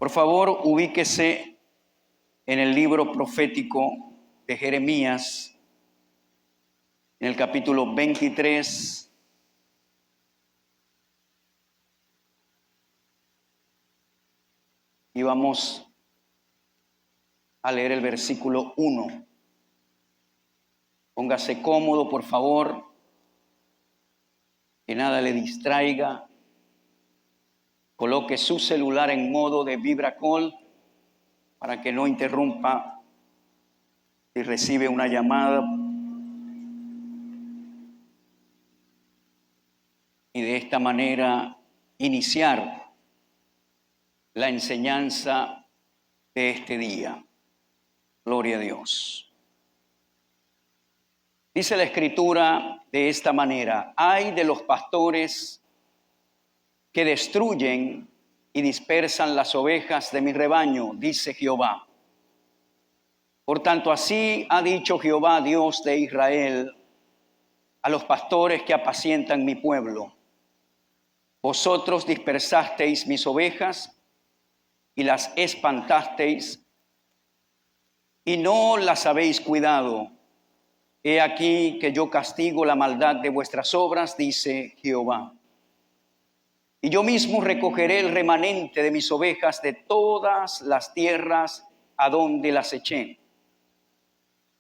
Por favor, ubíquese en el libro profético de Jeremías, en el capítulo 23. Y vamos a leer el versículo 1. Póngase cómodo, por favor, que nada le distraiga. Coloque su celular en modo de vibracall para que no interrumpa si recibe una llamada. Y de esta manera iniciar la enseñanza de este día. Gloria a Dios. Dice la Escritura de esta manera: ay de los pastores que destruyen y dispersan las ovejas de mi rebaño, dice Jehová. Por tanto, así ha dicho Jehová, Dios de Israel, a los pastores que apacientan mi pueblo: vosotros dispersasteis mis ovejas y las espantasteis, y no las habéis cuidado. He aquí que yo castigo la maldad de vuestras obras, dice Jehová. Y yo mismo recogeré el remanente de mis ovejas de todas las tierras a donde las eché,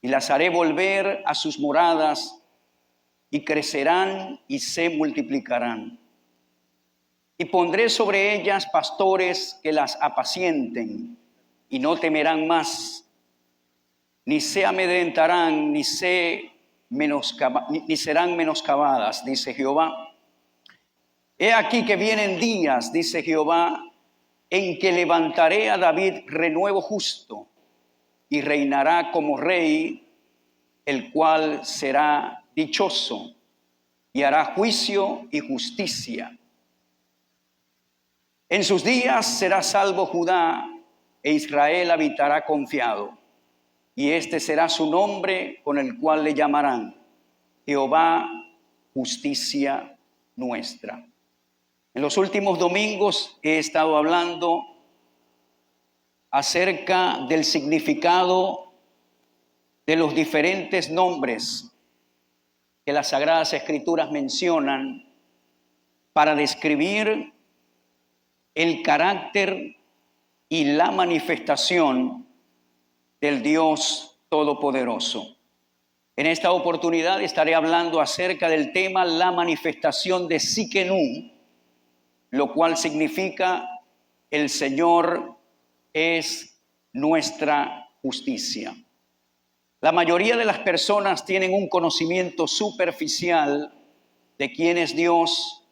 y las haré volver a sus moradas, y crecerán y se multiplicarán. Y pondré sobre ellas pastores que las apacienten, y no temerán más, ni se amedrentarán, ni serán menoscabadas, dice Jehová. He aquí que vienen días, dice Jehová, en que levantaré a David renuevo justo, y reinará como rey, el cual será dichoso, y hará juicio y justicia. En sus días será salvo Judá, e Israel habitará confiado, y este será su nombre con el cual le llamarán Jehová, justicia nuestra. En los últimos domingos he estado hablando acerca del significado de los diferentes nombres que las Sagradas Escrituras mencionan para describir el carácter y la manifestación del Dios Todopoderoso. En esta oportunidad estaré hablando acerca del tema la manifestación de Tsidkenu, lo cual significa el Señor es nuestra justicia. La mayoría de las personas tienen un conocimiento superficial de quién es Dios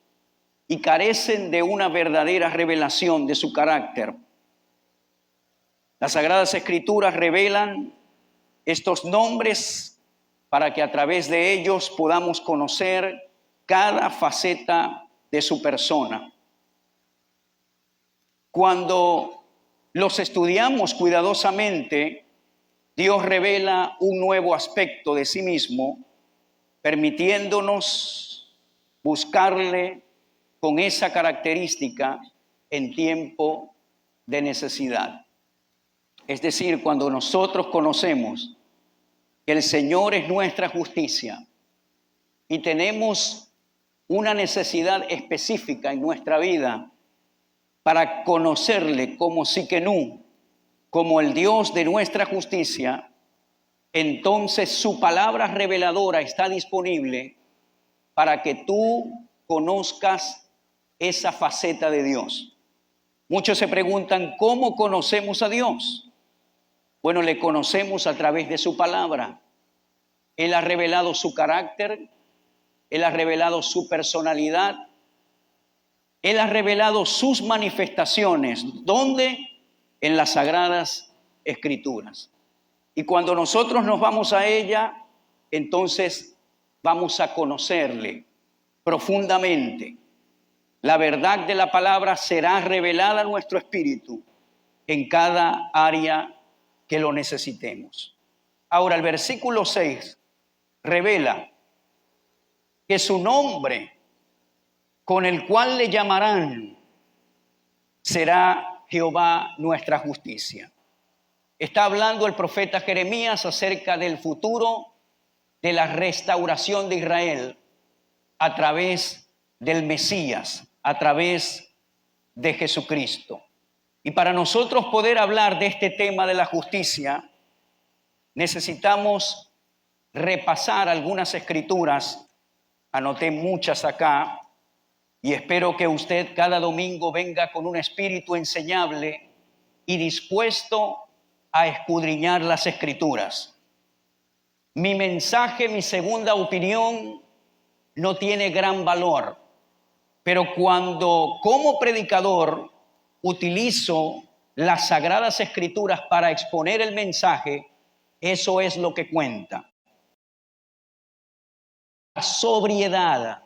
y carecen de una verdadera revelación de su carácter. Las Sagradas Escrituras revelan estos nombres para que a través de ellos podamos conocer cada faceta de su persona. Cuando los estudiamos cuidadosamente, Dios revela un nuevo aspecto de sí mismo, permitiéndonos buscarle con esa característica en tiempo de necesidad. Es decir, cuando nosotros conocemos que el Señor es nuestra justicia y tenemos una necesidad específica en nuestra vida para conocerle como Tsidkenu, como el Dios de nuestra justicia, entonces su palabra reveladora está disponible para que tú conozcas esa faceta de Dios. Muchos se preguntan, ¿cómo conocemos a Dios? Bueno, le conocemos a través de su palabra. Él ha revelado su carácter, Él ha revelado su personalidad, Él ha revelado sus manifestaciones. ¿Dónde? En las Sagradas Escrituras. Y cuando nosotros nos vamos a ella, entonces vamos a conocerle profundamente. La verdad de la palabra será revelada a nuestro espíritu en cada área que lo necesitemos. Ahora, el versículo 6 revela que su nombre con el cual le llamarán será Jehová nuestra justicia. Está hablando el profeta Jeremías acerca del futuro de la restauración de Israel a través del Mesías, a través de Jesucristo. Y para nosotros poder hablar de este tema de la justicia, necesitamos repasar algunas escrituras. Anoté muchas acá y espero que usted cada domingo venga con un espíritu enseñable y dispuesto a escudriñar las escrituras. Mi mensaje, mi segunda opinión, no tiene gran valor, pero cuando como predicador utilizo las sagradas escrituras para exponer el mensaje, eso es lo que cuenta. La sobriedad.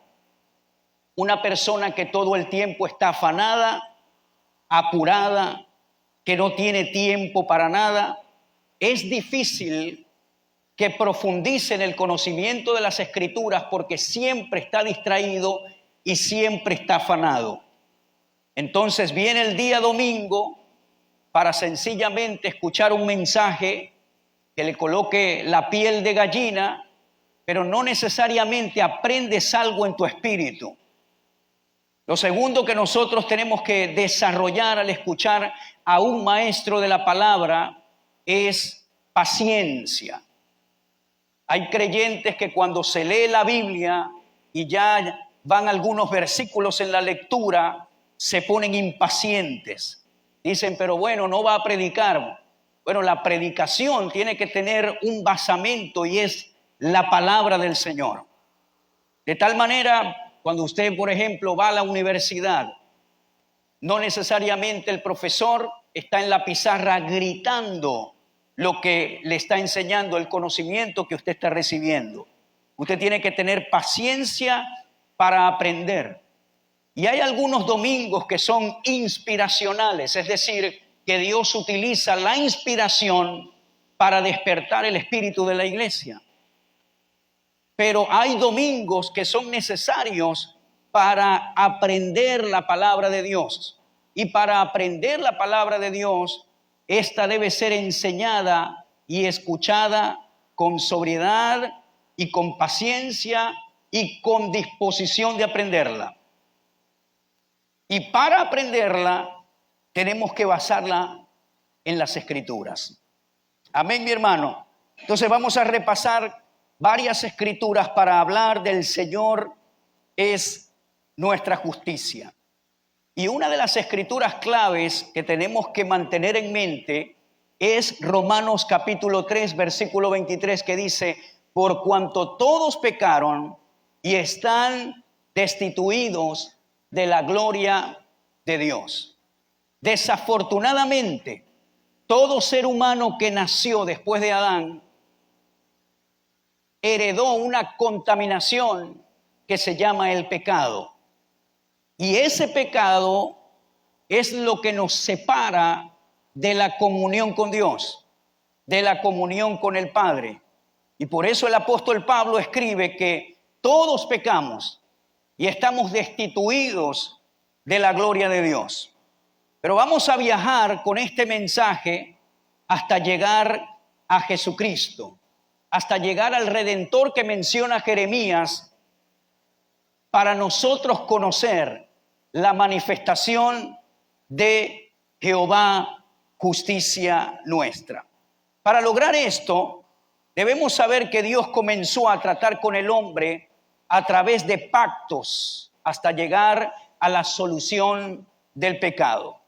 Una persona que todo el tiempo está afanada, apurada, que no tiene tiempo para nada, es difícil que profundice en el conocimiento de las escrituras porque siempre está distraído y siempre está afanado. Entonces viene el día domingo para sencillamente escuchar un mensaje que le coloque la piel de gallina, pero no necesariamente aprendes algo en tu espíritu. Lo segundo que nosotros tenemos que desarrollar al escuchar a un maestro de la palabra es paciencia. Hay creyentes que cuando se lee la Biblia y ya van algunos versículos en la lectura, se ponen impacientes. Dicen, pero bueno, no va a predicar. Bueno, la predicación tiene que tener un basamento y es la palabra del Señor. De tal manera, cuando usted, por ejemplo, va a la universidad, no necesariamente el profesor está en la pizarra gritando lo que le está enseñando, el conocimiento que usted está recibiendo. Usted tiene que tener paciencia para aprender. Y hay algunos domingos que son inspiracionales, es decir, que Dios utiliza la inspiración para despertar el espíritu de la iglesia. Pero hay domingos que son necesarios para aprender la palabra de Dios. Y para aprender la palabra de Dios, esta debe ser enseñada y escuchada con sobriedad y con paciencia y con disposición de aprenderla. Y para aprenderla, tenemos que basarla en las Escrituras. Amén, mi hermano. Entonces vamos a repasar varias escrituras para hablar del Señor es nuestra justicia. Y una de las escrituras claves que tenemos que mantener en mente es Romanos capítulo 3, versículo 23, que dice, por cuanto todos pecaron y están destituidos de la gloria de Dios. Desafortunadamente, todo ser humano que nació después de Adán heredó una contaminación que se llama el pecado. Y ese pecado es lo que nos separa de la comunión con Dios, de la comunión con el Padre. Y por eso el apóstol Pablo escribe que todos pecamos y estamos destituidos de la gloria de Dios. Pero vamos a viajar con este mensaje hasta llegar a Jesucristo, hasta llegar al Redentor que menciona Jeremías, para nosotros conocer la manifestación de Jehová, justicia nuestra. Para lograr esto, debemos saber que Dios comenzó a tratar con el hombre a través de pactos hasta llegar a la solución del pecado.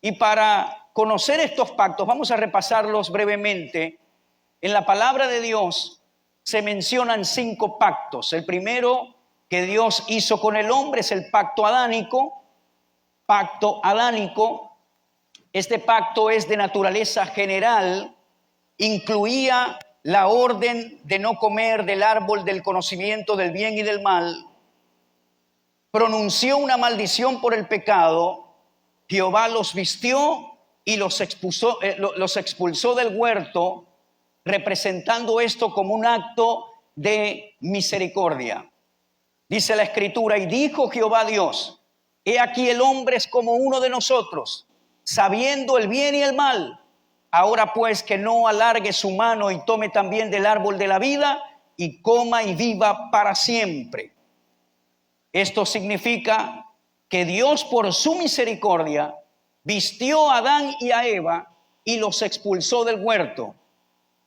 Y para conocer estos pactos, vamos a repasarlos brevemente. En la palabra de Dios se mencionan 5 pactos. El primero que Dios hizo con el hombre es el pacto adánico. Pacto adánico. Este pacto es de naturaleza general. Incluía la orden de no comer del árbol del conocimiento del bien y del mal. Pronunció una maldición por el pecado. Jehová los vistió y los expulsó del huerto, representando esto como un acto de misericordia. Dice la Escritura, y dijo Jehová Dios, he aquí el hombre es como uno de nosotros, sabiendo el bien y el mal. Ahora pues que no alargue su mano y tome también del árbol de la vida y coma y viva para siempre. Esto significa que Dios por su misericordia vistió a Adán y a Eva y los expulsó del huerto.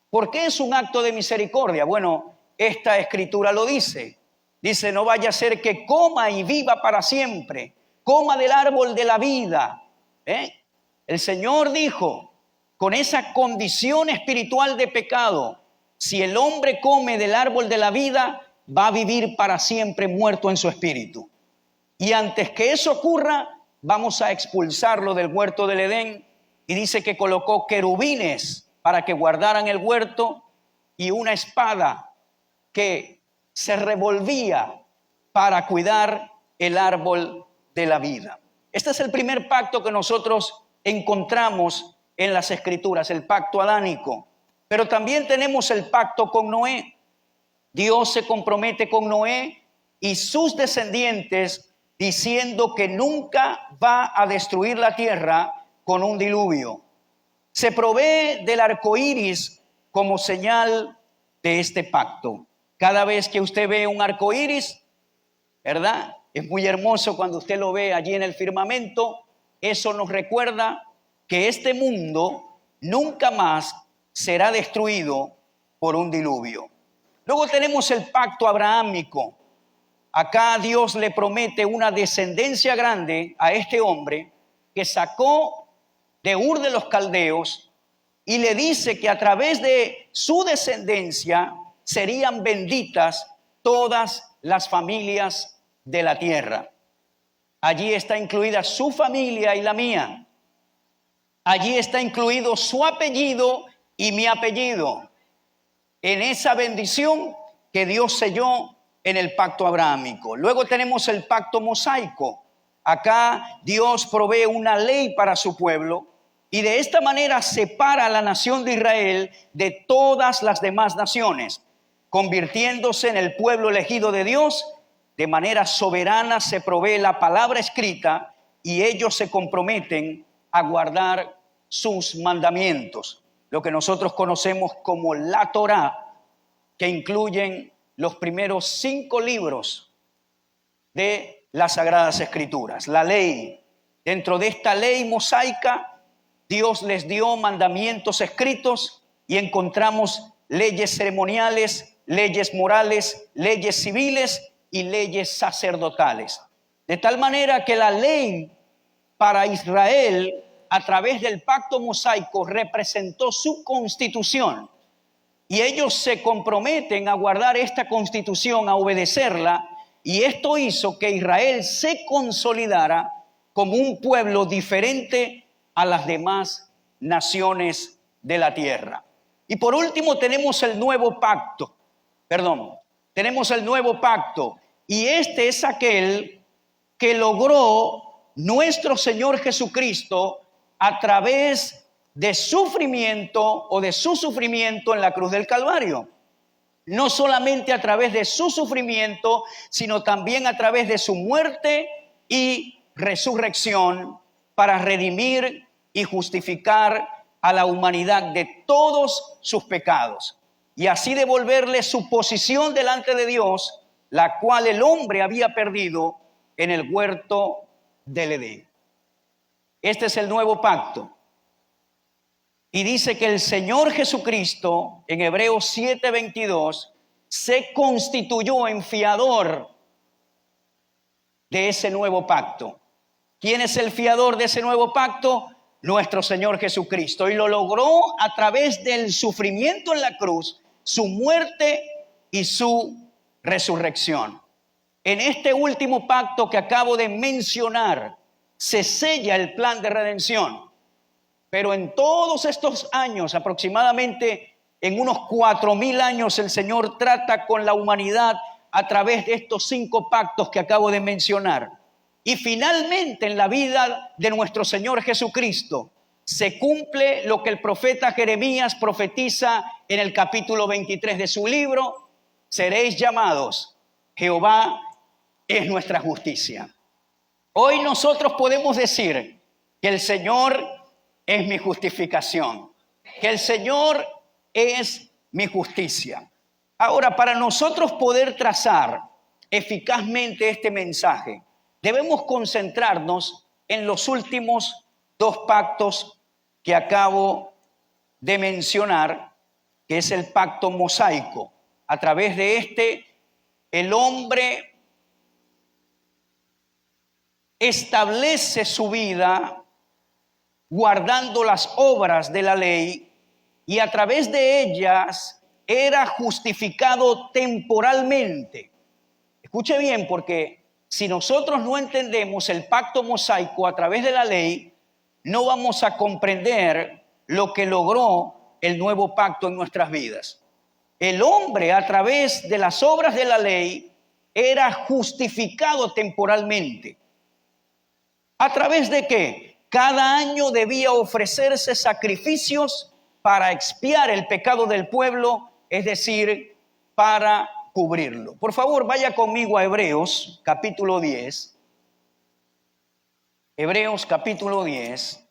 ¿Por qué es un acto de misericordia? Bueno, esta escritura lo dice. Dice, no vaya a ser que coma y viva para siempre. Coma del árbol de la vida. El Señor dijo, con esa condición espiritual de pecado, si el hombre come del árbol de la vida, va a vivir para siempre muerto en su espíritu. Y antes que eso ocurra, vamos a expulsarlo del huerto del Edén. Y dice que colocó querubines para que guardaran el huerto y una espada que se revolvía para cuidar el árbol de la vida. Este es el primer pacto que nosotros encontramos en las Escrituras, el pacto adánico. Pero también tenemos el pacto con Noé. Dios se compromete con Noé y sus descendientes diciendo que nunca va a destruir la tierra con un diluvio. Se provee del arco iris como señal de este pacto. Cada vez que usted ve un arco iris, ¿verdad? Es muy hermoso cuando usted lo ve allí en el firmamento. Eso nos recuerda que este mundo nunca más será destruido por un diluvio. Luego tenemos el pacto abrahámico. Acá Dios le promete una descendencia grande a este hombre que sacó de Ur de los Caldeos y le dice que a través de su descendencia serían benditas todas las familias de la tierra. Allí está incluida su familia y la mía. Allí está incluido su apellido y mi apellido. En esa bendición que Dios selló en el pacto abrahámico. Luego tenemos el pacto mosaico. Acá Dios provee una ley para su pueblo y de esta manera separa a la nación de Israel de todas las demás naciones, convirtiéndose en el pueblo elegido de Dios. De manera soberana se provee la palabra escrita y ellos se comprometen a guardar sus mandamientos, lo que nosotros conocemos como la Torá, que incluyen los primeros 5 libros de las Sagradas Escrituras, la ley. Dentro de esta ley mosaica, Dios les dio mandamientos escritos y encontramos leyes ceremoniales, leyes morales, leyes civiles y leyes sacerdotales. De tal manera que la ley para Israel, a través del pacto mosaico, representó su constitución. Y ellos se comprometen a guardar esta constitución, a obedecerla, y esto hizo que Israel se consolidara como un pueblo diferente a las demás naciones de la tierra. Y por último tenemos el nuevo pacto, y este es aquel que logró nuestro Señor Jesucristo a través de sufrimiento en la cruz del Calvario. No solamente a través de su sufrimiento, sino también a través de su muerte y resurrección para redimir y justificar a la humanidad de todos sus pecados y así devolverle su posición delante de Dios, la cual el hombre había perdido en el huerto del Edén. Este es el nuevo pacto. Y dice que el Señor Jesucristo, en Hebreos 7:22, se constituyó en fiador de ese nuevo pacto. ¿Quién es el fiador de ese nuevo pacto? Nuestro Señor Jesucristo. Y lo logró a través del sufrimiento en la cruz, su muerte y su resurrección. En este último pacto que acabo de mencionar, se sella el plan de redención. Pero en todos estos años, aproximadamente en unos 4,000 años, el Señor trata con la humanidad a través de estos 5 pactos que acabo de mencionar. Y finalmente en la vida de nuestro Señor Jesucristo se cumple lo que el profeta Jeremías profetiza en el capítulo 23 de su libro: seréis llamados, Jehová es nuestra justicia. Hoy nosotros podemos decir que el Señor es mi justificación, que el Señor es mi justicia. Ahora, para nosotros poder trazar eficazmente este mensaje, debemos concentrarnos en los últimos dos pactos que acabo de mencionar, que es el pacto mosaico. A través de este, el hombre establece su vida guardando las obras de la ley y a través de ellas era justificado temporalmente. Escuche bien, porque si nosotros no entendemos el pacto mosaico a través de la ley, no vamos a comprender lo que logró el nuevo pacto en nuestras vidas. El hombre a través de las obras de la ley era justificado temporalmente. ¿A través de qué? Cada año debía ofrecerse sacrificios para expiar el pecado del pueblo, es decir, para cubrirlo. Por favor, vaya conmigo a Hebreos, capítulo 10. Hebreos, capítulo 10.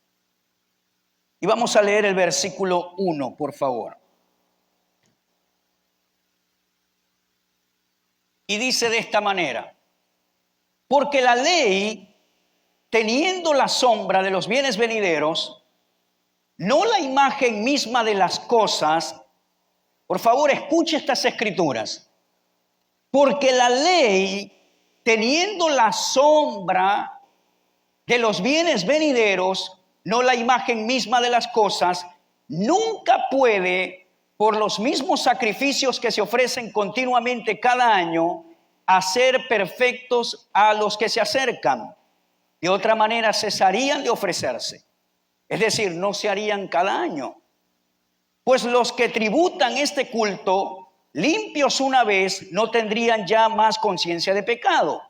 Y vamos a leer el versículo 1, por favor. Y dice de esta manera: porque la ley, teniendo la sombra de los bienes venideros, no la imagen misma de las cosas. Por favor, escuche estas escrituras. Porque la ley, teniendo la sombra de los bienes venideros, no la imagen misma de las cosas, nunca puede, por los mismos sacrificios que se ofrecen continuamente cada año, hacer perfectos a los que se acercan. De otra manera, cesarían de ofrecerse. Es decir, no se harían cada año. Pues los que tributan este culto, limpios una vez, no tendrían ya más conciencia de pecado.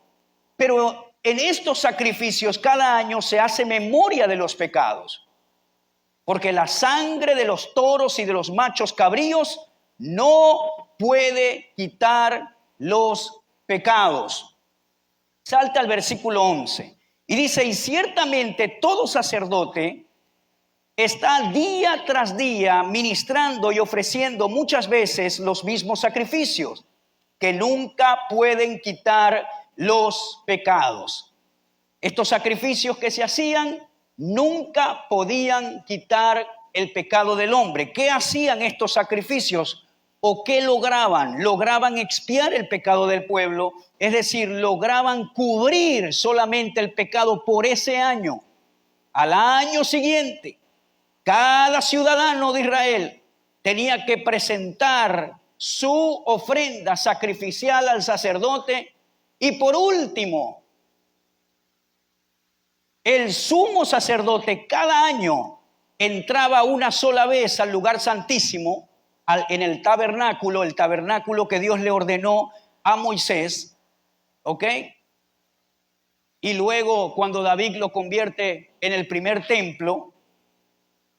Pero en estos sacrificios cada año se hace memoria de los pecados. Porque la sangre de los toros y de los machos cabríos no puede quitar los pecados. Salta al versículo 11 y dice: y ciertamente todo sacerdote está día tras día ministrando y ofreciendo muchas veces los mismos sacrificios que nunca pueden quitar los pecados. Estos sacrificios que se hacían nunca podían quitar el pecado del hombre. ¿Qué hacían estos sacrificios? ¿O qué lograban? Lograban expiar el pecado del pueblo, es decir, lograban cubrir solamente el pecado por ese año. Al año siguiente, cada ciudadano de Israel tenía que presentar su ofrenda sacrificial al sacerdote. Y por último, el sumo sacerdote cada año entraba una sola vez al lugar santísimo, en el tabernáculo que Dios le ordenó a Moisés, ¿ok? Y luego cuando David lo convierte en el primer templo.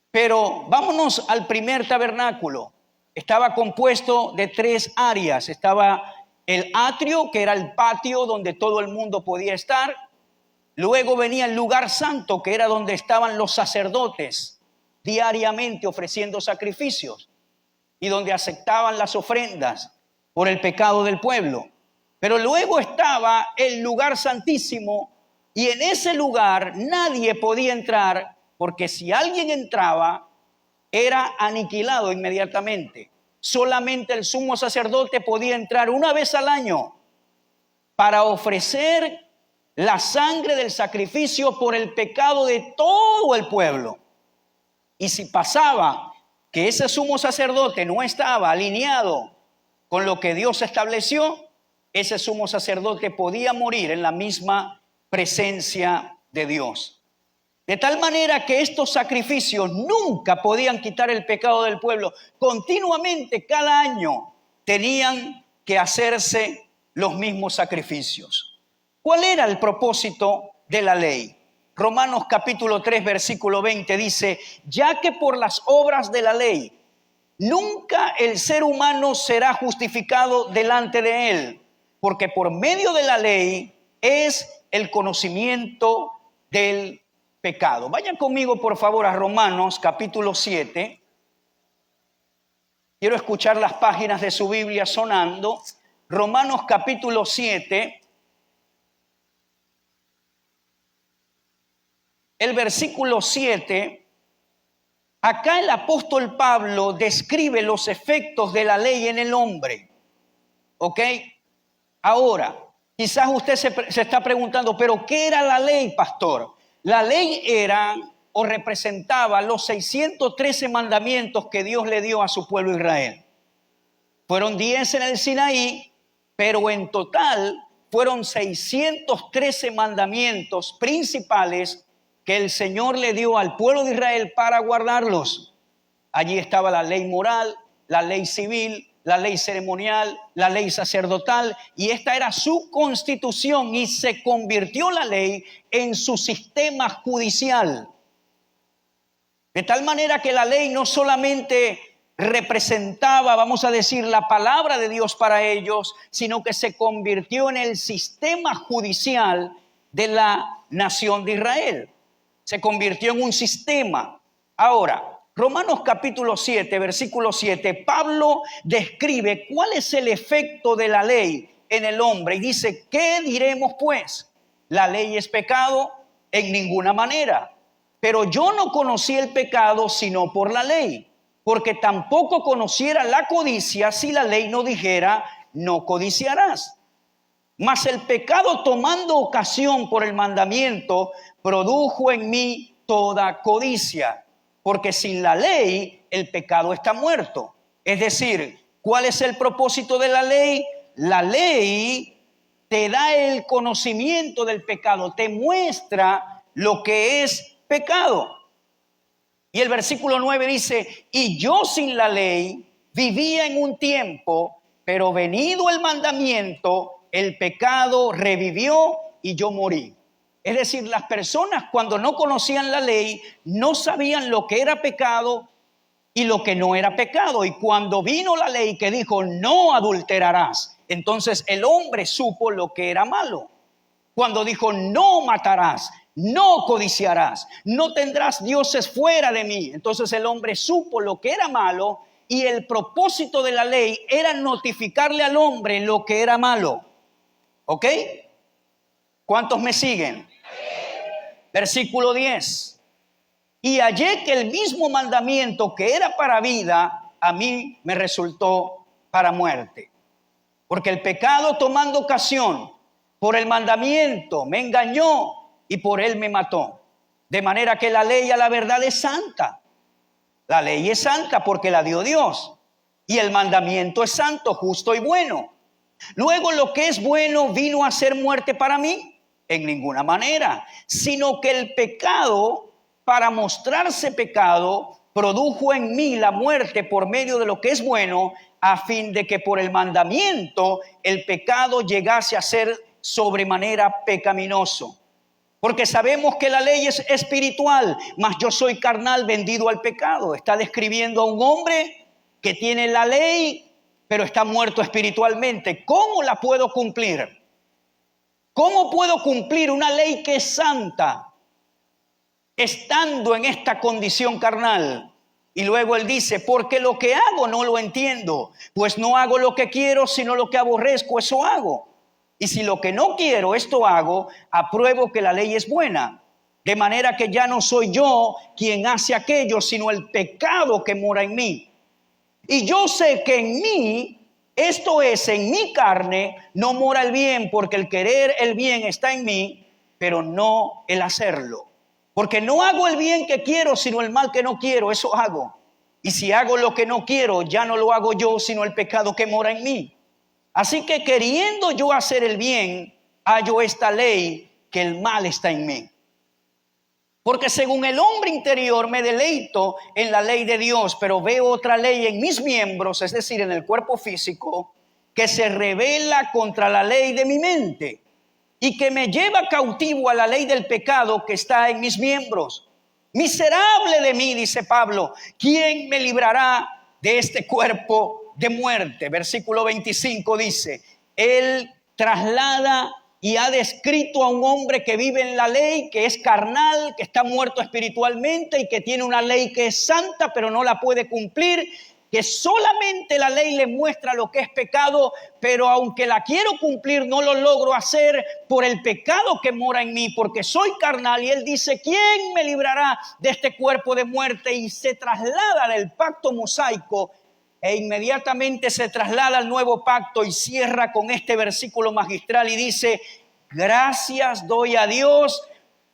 Pero vámonos al primer tabernáculo. Estaba compuesto de 3 áreas. Estaba el atrio, que era el patio donde todo el mundo podía estar. Luego venía el lugar santo, que era donde estaban los sacerdotes diariamente ofreciendo sacrificios y donde aceptaban las ofrendas por el pecado del pueblo. Pero luego estaba el lugar santísimo, y en ese lugar nadie podía entrar, porque si alguien entraba era aniquilado inmediatamente. Solamente el sumo sacerdote podía entrar una vez al año para ofrecer la sangre del sacrificio por el pecado de todo el pueblo. Y si pasaba que ese sumo sacerdote no estaba alineado con lo que Dios estableció, ese sumo sacerdote podía morir en la misma presencia de Dios. De tal manera que estos sacrificios nunca podían quitar el pecado del pueblo. Continuamente, cada año, tenían que hacerse los mismos sacrificios. ¿Cuál era el propósito de la ley? Romanos capítulo 3, versículo 20 dice: ya que por las obras de la ley nunca el ser humano será justificado delante de él, porque por medio de la ley es el conocimiento del pecado. Vayan conmigo, por favor, a Romanos capítulo 7. Quiero escuchar las páginas de su Biblia sonando. Romanos capítulo 7. El versículo 7. Acá el apóstol Pablo describe los efectos de la ley en el hombre. ¿Ok? Ahora, quizás usted se está preguntando, ¿pero qué era la ley, pastor? La ley era o representaba los 613 mandamientos que Dios le dio a su pueblo Israel. Fueron 10 en el Sinaí, pero en total fueron 613 mandamientos principales que el Señor le dio al pueblo de Israel para guardarlos. Allí estaba la ley moral, la ley civil, la ley ceremonial, la ley sacerdotal, y esta era su constitución, y se convirtió la ley en su sistema judicial. De tal manera que la ley no solamente representaba, vamos a decir, la palabra de Dios para ellos, sino que se convirtió en el sistema judicial de la nación de Israel. Se convirtió en un sistema. Ahora, Romanos capítulo 7, versículo 7, Pablo describe cuál es el efecto de la ley en el hombre y dice, ¿qué diremos pues? ¿La ley es pecado? En ninguna manera. Pero yo no conocí el pecado sino por la ley, porque tampoco conociera la codicia si la ley no dijera, no codiciarás. Mas el pecado, tomando ocasión por el mandamiento, produjo en mí toda codicia. Porque sin la ley, el pecado está muerto. Es decir, ¿cuál es el propósito de la ley? La ley te da el conocimiento del pecado, te muestra lo que es pecado. Y el versículo 9 dice, y yo sin la ley vivía en un tiempo, pero venido el mandamiento, el pecado revivió y yo morí. Es decir, las personas cuando no conocían la ley, no sabían lo que era pecado y lo que no era pecado. Y cuando vino la ley que dijo, no adulterarás, entonces el hombre supo lo que era malo. Cuando dijo, no matarás, no codiciarás, no tendrás dioses fuera de mí, entonces el hombre supo lo que era malo, y el propósito de la ley era notificarle al hombre lo que era malo. ¿Ok? ¿Cuántos me siguen? Versículo 10. Y hallé que el mismo mandamiento que era para vida, a mí me resultó para muerte. Porque el pecado, tomando ocasión por el mandamiento, me engañó y por él me mató. De manera que la ley a la verdad es santa. La ley es santa porque la dio Dios. Y el mandamiento es santo, justo y bueno. Luego lo que es bueno vino a ser muerte para mí. En ninguna manera, sino que el pecado, para mostrarse pecado, produjo en mí la muerte por medio de lo que es bueno, a fin de que por el mandamiento el pecado llegase a ser sobremanera pecaminoso. Porque sabemos que la ley es espiritual, mas yo soy carnal, vendido al pecado. Está describiendo a un hombre que tiene la ley, pero está muerto espiritualmente. ¿Cómo la puedo cumplir? ¿Cómo puedo cumplir una ley que es santa estando en esta condición carnal? Y luego él dice, porque lo que hago no lo entiendo, pues no hago lo que quiero, sino lo que aborrezco, eso hago. Y si lo que no quiero, esto hago, apruebo que la ley es buena. De manera que ya no soy yo quien hace aquello, sino el pecado que mora en mí. Y yo sé que en mí, esto es, en mi carne, no mora el bien, porque el querer el bien está en mí, pero no el hacerlo. Porque no hago el bien que quiero, sino el mal que no quiero, eso hago. Y si hago lo que no quiero, ya no lo hago yo, sino el pecado que mora en mí. Así que queriendo yo hacer el bien, hallo esta ley, que el mal está en mí. Porque según el hombre interior me deleito en la ley de Dios, pero veo otra ley en mis miembros, es decir, en el cuerpo físico, que se rebela contra la ley de mi mente y que me lleva cautivo a la ley del pecado que está en mis miembros. Miserable de mí, dice Pablo, ¿quién me librará de este cuerpo de muerte? Versículo 25 dice, Él traslada y ha descrito a un hombre que vive en la ley, que es carnal, que está muerto espiritualmente y que tiene una ley que es santa, pero no la puede cumplir, que solamente la ley le muestra lo que es pecado, pero aunque la quiero cumplir, no lo logro hacer por el pecado que mora en mí, porque soy carnal. Y él dice, ¿quién me librará de este cuerpo de muerte? Y se traslada del pacto mosaico e inmediatamente se traslada al nuevo pacto y cierra con este versículo magistral y dice, gracias doy a Dios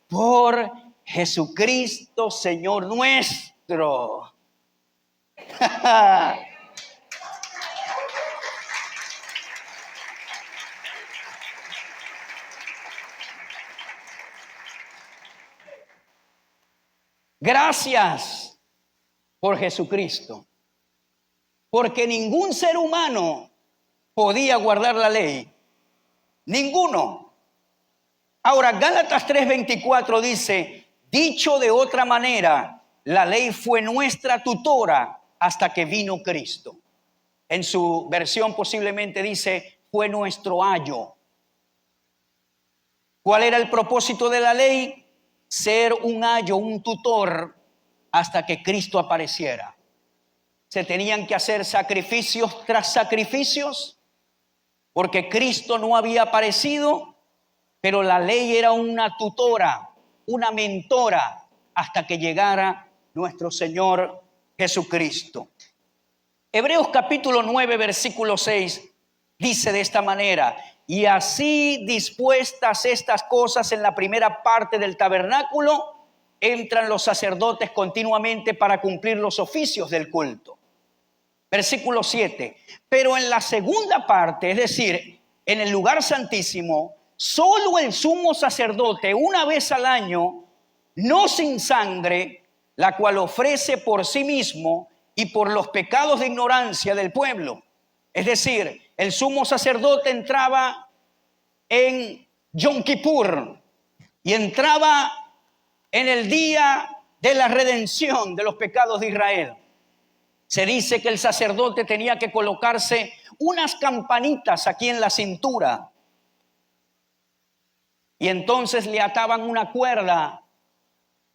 por Jesucristo, Señor nuestro. Gracias por Jesucristo, porque ningún ser humano podía guardar la ley, ninguno. Ahora, Gálatas 3:24 dice, dicho de otra manera, la ley fue nuestra tutora hasta que vino Cristo. En su versión posiblemente dice, fue nuestro ayo. ¿Cuál era el propósito de la ley? Ser un ayo, un tutor, hasta que Cristo apareciera. Se tenían que hacer sacrificios tras sacrificios, porque Cristo no había aparecido, pero la ley era una tutora, una mentora, hasta que llegara nuestro Señor Jesucristo. Hebreos capítulo 9, versículo 6, dice de esta manera, y así dispuestas estas cosas en la primera parte del tabernáculo, entran los sacerdotes continuamente para cumplir los oficios del culto. Versículo 7, pero en la segunda parte, es decir, en el lugar santísimo, solo el sumo sacerdote una vez al año, no sin sangre, la cual ofrece por sí mismo y por los pecados de ignorancia del pueblo. Es decir, el sumo sacerdote entraba en Yom Kippur y entraba en el día de la redención de los pecados de Israel. Se dice que el sacerdote tenía que colocarse unas campanitas aquí en la cintura y entonces le ataban una cuerda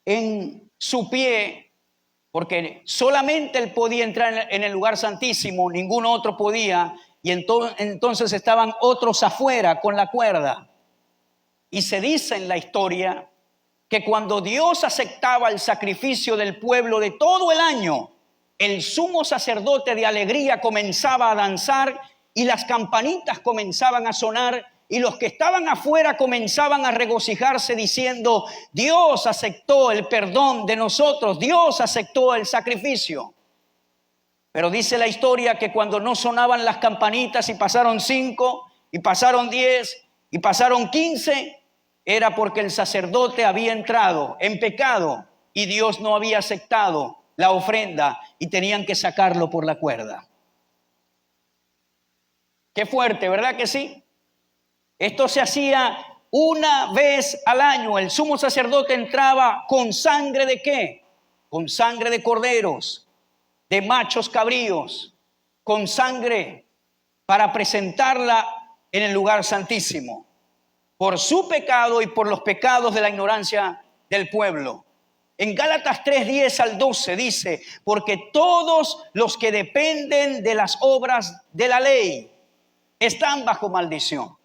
en su pie, porque solamente él podía entrar en el lugar santísimo, ningún otro podía, y entonces estaban otros afuera con la cuerda. Y se dice en la historia que cuando Dios aceptaba el sacrificio del pueblo de todo el año, el sumo sacerdote de alegría comenzaba a danzar y las campanitas comenzaban a sonar y los que estaban afuera comenzaban a regocijarse diciendo, Dios aceptó el perdón de nosotros, Dios aceptó el sacrificio. Pero dice la historia que cuando no sonaban las campanitas y pasaron 5 y pasaron 10 y pasaron 15, era porque el sacerdote había entrado en pecado y Dios no había aceptado la ofrenda y tenían que sacarlo por la cuerda. Qué fuerte, ¿verdad que sí? Esto se hacía una vez al año. El sumo sacerdote entraba con sangre ¿de qué? Con sangre de corderos, de machos cabríos, con sangre para presentarla en el lugar santísimo, por su pecado y por los pecados de la ignorancia del pueblo. En Gálatas 3:10 al 12 dice, porque todos los que dependen de las obras de la ley están bajo maldición.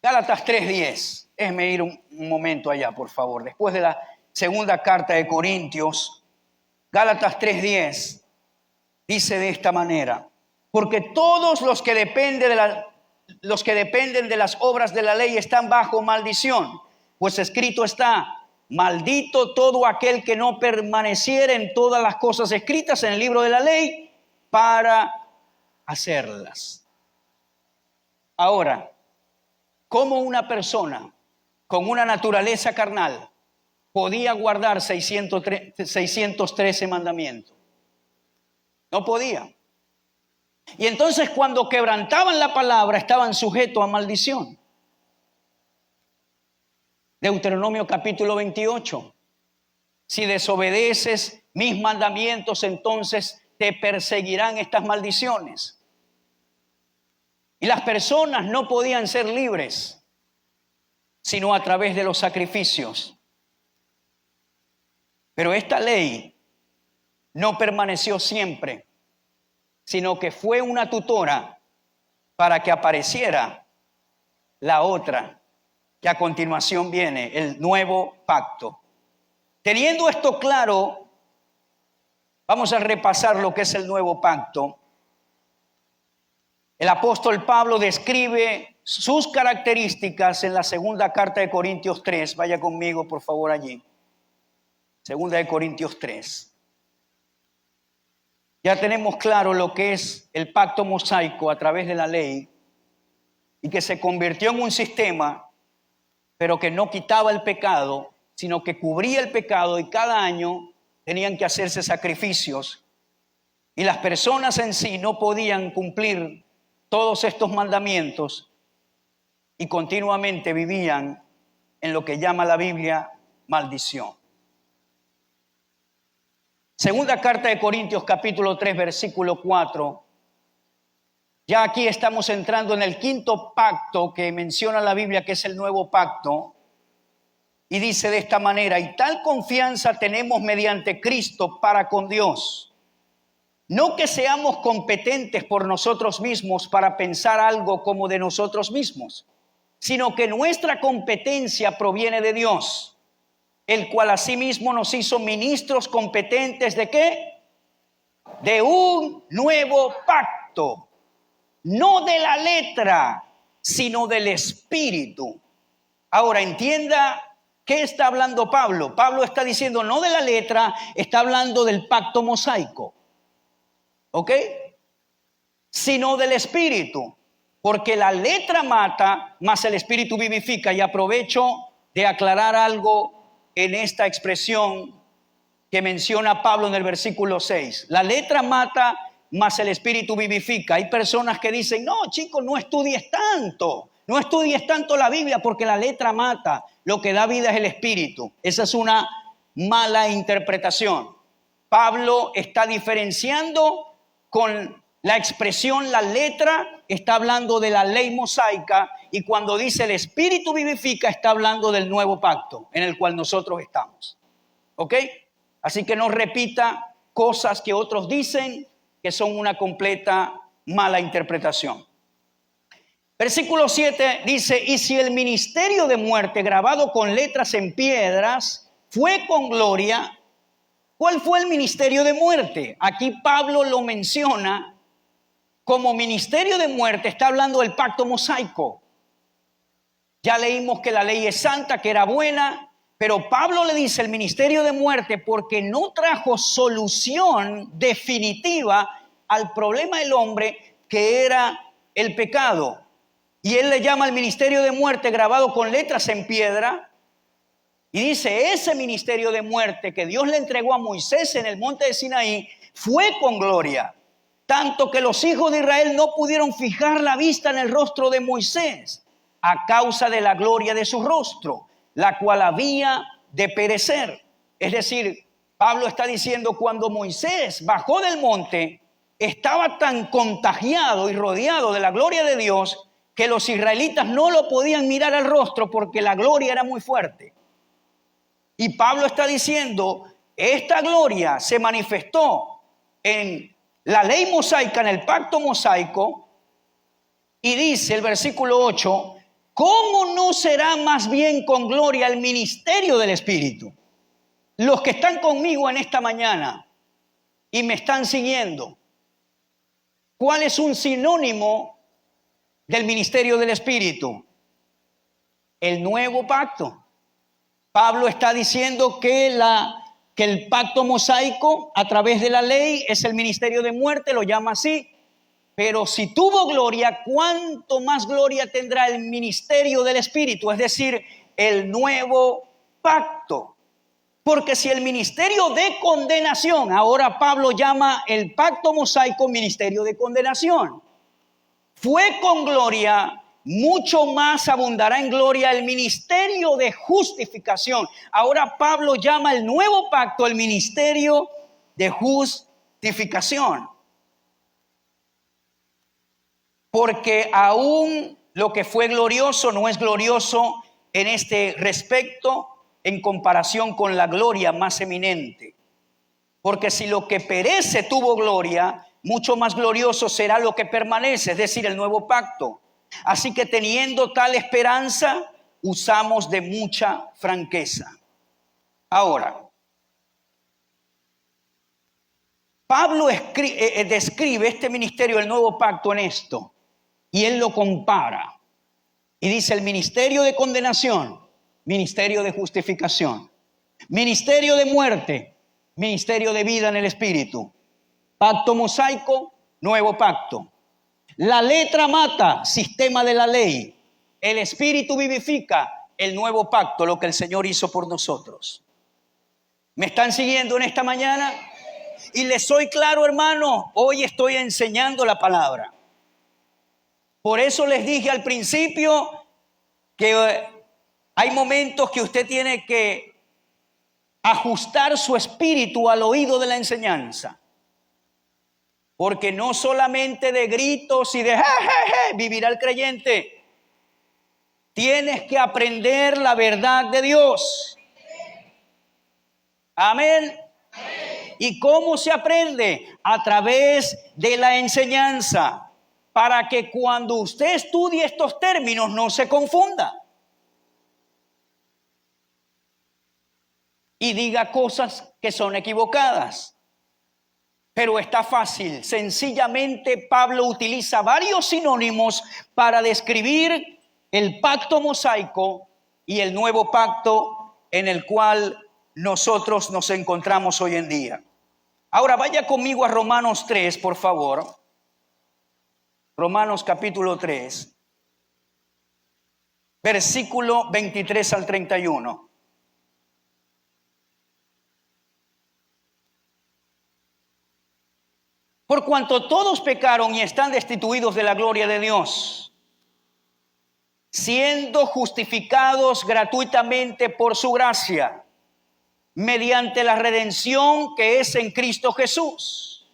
Gálatas 3:10, déjeme ir un momento allá, por favor. Después de la segunda carta de Corintios, Gálatas 3:10 dice de esta manera, porque todos los que dependen de las obras de la ley están bajo maldición, pues escrito está, maldito todo aquel que no permaneciera en todas las cosas escritas en el libro de la ley para hacerlas. Ahora, ¿cómo una persona con una naturaleza carnal podía guardar 613 mandamientos? No podía. Y entonces cuando quebrantaban la palabra estaban sujetos a maldición. Deuteronomio capítulo 28. Si desobedeces mis mandamientos, entonces te perseguirán estas maldiciones. Y las personas no podían ser libres sino a través de los sacrificios. Pero esta ley no permaneció siempre, sino que fue una tutora para que apareciera la otra, que a continuación viene, el nuevo pacto. Teniendo esto claro, vamos a repasar lo que es el nuevo pacto. El apóstol Pablo describe sus características en la segunda carta de Corintios 3. Vaya conmigo, por favor, allí. Segunda de Corintios 3. Ya tenemos claro lo que es el pacto mosaico a través de la ley y que se convirtió en un sistema, pero que no quitaba el pecado, sino que cubría el pecado, y cada año tenían que hacerse sacrificios y las personas en sí no podían cumplir todos estos mandamientos y continuamente vivían en lo que llama la Biblia maldición. Segunda carta de Corintios capítulo 3 versículo 4. Ya aquí estamos entrando en el quinto pacto que menciona la Biblia, que es el nuevo pacto. Y dice de esta manera: y tal confianza tenemos mediante Cristo para con Dios. No que seamos competentes por nosotros mismos para pensar algo como de nosotros mismos, sino que nuestra competencia proviene de Dios, el cual asimismo nos hizo ministros competentes ¿de qué? De un nuevo pacto, no de la letra, sino del Espíritu. Ahora entienda qué está hablando Pablo. Pablo está diciendo no de la letra, está hablando del pacto mosaico. ¿Ok? Sino del Espíritu, porque la letra mata, mas el Espíritu vivifica. Y aprovecho de aclarar algo en esta expresión que menciona Pablo en el versículo 6. La letra mata, mas el Espíritu vivifica. Hay personas que dicen: no, chicos, no estudies tanto la Biblia porque la letra mata. Lo que da vida es el Espíritu. Esa es una mala interpretación. Pablo está diferenciando con la expresión la letra, está hablando de la ley mosaica, y cuando dice el Espíritu vivifica, está hablando del nuevo pacto en el cual nosotros estamos. ¿Ok? Así que no repita cosas que otros dicen que son una completa mala interpretación. Versículo 7 dice: y si el ministerio de muerte grabado con letras en piedras fue con gloria, ¿cuál fue el ministerio de muerte? Aquí Pablo lo menciona como ministerio de muerte. Está hablando del pacto mosaico. Ya leímos que la ley es santa, que era buena, pero Pablo le dice el ministerio de muerte porque no trajo solución definitiva al problema del hombre, que era el pecado. Y él le llama el ministerio de muerte grabado con letras en piedra. Y dice: ese ministerio de muerte que Dios le entregó a Moisés en el monte de Sinaí fue con gloria, tanto que los hijos de Israel no pudieron fijar la vista en el rostro de Moisés a causa de la gloria de su rostro, la cual había de perecer. Es decir, Pablo está diciendo, cuando Moisés bajó del monte, estaba tan contagiado y rodeado de la gloria de Dios que los israelitas no lo podían mirar al rostro porque la gloria era muy fuerte. Y Pablo está diciendo, esta gloria se manifestó en la ley mosaica, en el pacto mosaico, y dice el versículo 8, ¿cómo no será más bien con gloria el ministerio del Espíritu? Los que están conmigo en esta mañana y me están siguiendo, ¿cuál es un sinónimo del ministerio del Espíritu? El nuevo pacto. Pablo está diciendo que el pacto mosaico a través de la ley es el ministerio de muerte, lo llama así. Pero si tuvo gloria, ¿cuánto más gloria tendrá el ministerio del Espíritu? Es decir, el nuevo pacto. Porque si el ministerio de condenación, ahora Pablo llama el pacto mosaico ministerio de condenación, fue con gloria, mucho más abundará en gloria el ministerio de justificación. Ahora Pablo llama el nuevo pacto el ministerio de justificación. porque aún lo que fue glorioso no es glorioso en este respecto en comparación con la gloria más eminente. Porque si lo que perece tuvo gloria, mucho más glorioso será lo que permanece, es decir, el nuevo pacto. Así que teniendo tal esperanza, usamos de mucha franqueza. Ahora, Pablo describe este ministerio del nuevo pacto en esto, y él lo compara. Y dice: el ministerio de condenación, ministerio de justificación; ministerio de muerte, ministerio de vida en el Espíritu; pacto mosaico, nuevo pacto; la letra mata, sistema de la ley; el Espíritu vivifica, el nuevo pacto, lo que el Señor hizo por nosotros. ¿Me están siguiendo en esta mañana? Y les soy claro, hermano, hoy estoy enseñando la palabra. Por eso les dije al principio que hay momentos que usted tiene que ajustar su espíritu al oído de la enseñanza. Porque no solamente de gritos y de je, vivirá el creyente. Tienes que aprender la verdad de Dios. Amén. ¿Y cómo se aprende? A través de la enseñanza. Para que cuando usted estudie estos términos no se confunda y diga cosas que son equivocadas. Pero está fácil. Sencillamente Pablo utiliza varios sinónimos para describir el pacto mosaico y el nuevo pacto en el cual nosotros nos encontramos hoy en día. Ahora vaya conmigo a Romanos 3, por favor. Romanos capítulo 3, versículo 23 al 31. Por cuanto todos pecaron y están destituidos de la gloria de Dios, siendo justificados gratuitamente por su gracia, mediante la redención que es en Cristo Jesús,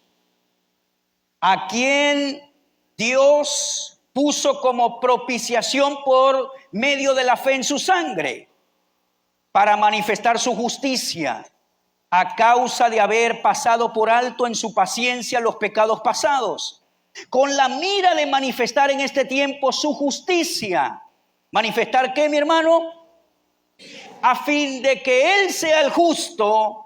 a quien Dios puso como propiciación por medio de la fe en su sangre, para manifestar su justicia, a causa de haber pasado por alto en su paciencia los pecados pasados, con la mira de manifestar en este tiempo su justicia. ¿Manifestar qué, mi hermano? A fin de que Él sea el justo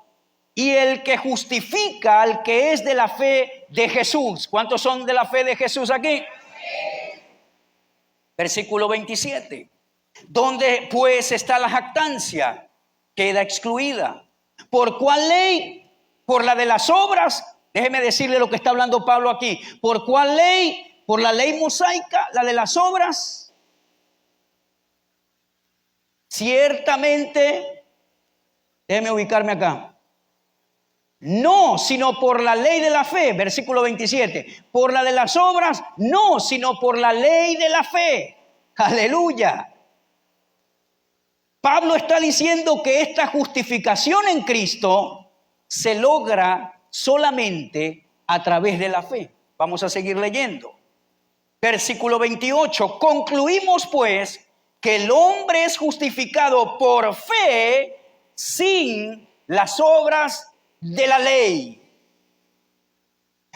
y el que justifica al que es de la fe de Jesús. ¿Cuántos son de la fe de Jesús aquí? Versículo 27. ¿Dónde pues está la jactancia? Queda excluida. ¿Por cuál ley? ¿Por la de las obras? Déjeme decirle lo que está hablando Pablo aquí. ¿Por cuál ley? ¿Por la ley mosaica? ¿La de las obras? Ciertamente, déjeme ubicarme acá. No, sino por la ley de la fe, versículo 27. Por la de las obras, no, sino por la ley de la fe. Aleluya. Pablo está diciendo que esta justificación en Cristo se logra solamente a través de la fe. Vamos a seguir leyendo. Versículo 28. Concluimos pues que el hombre es justificado por fe sin las obras de la ley.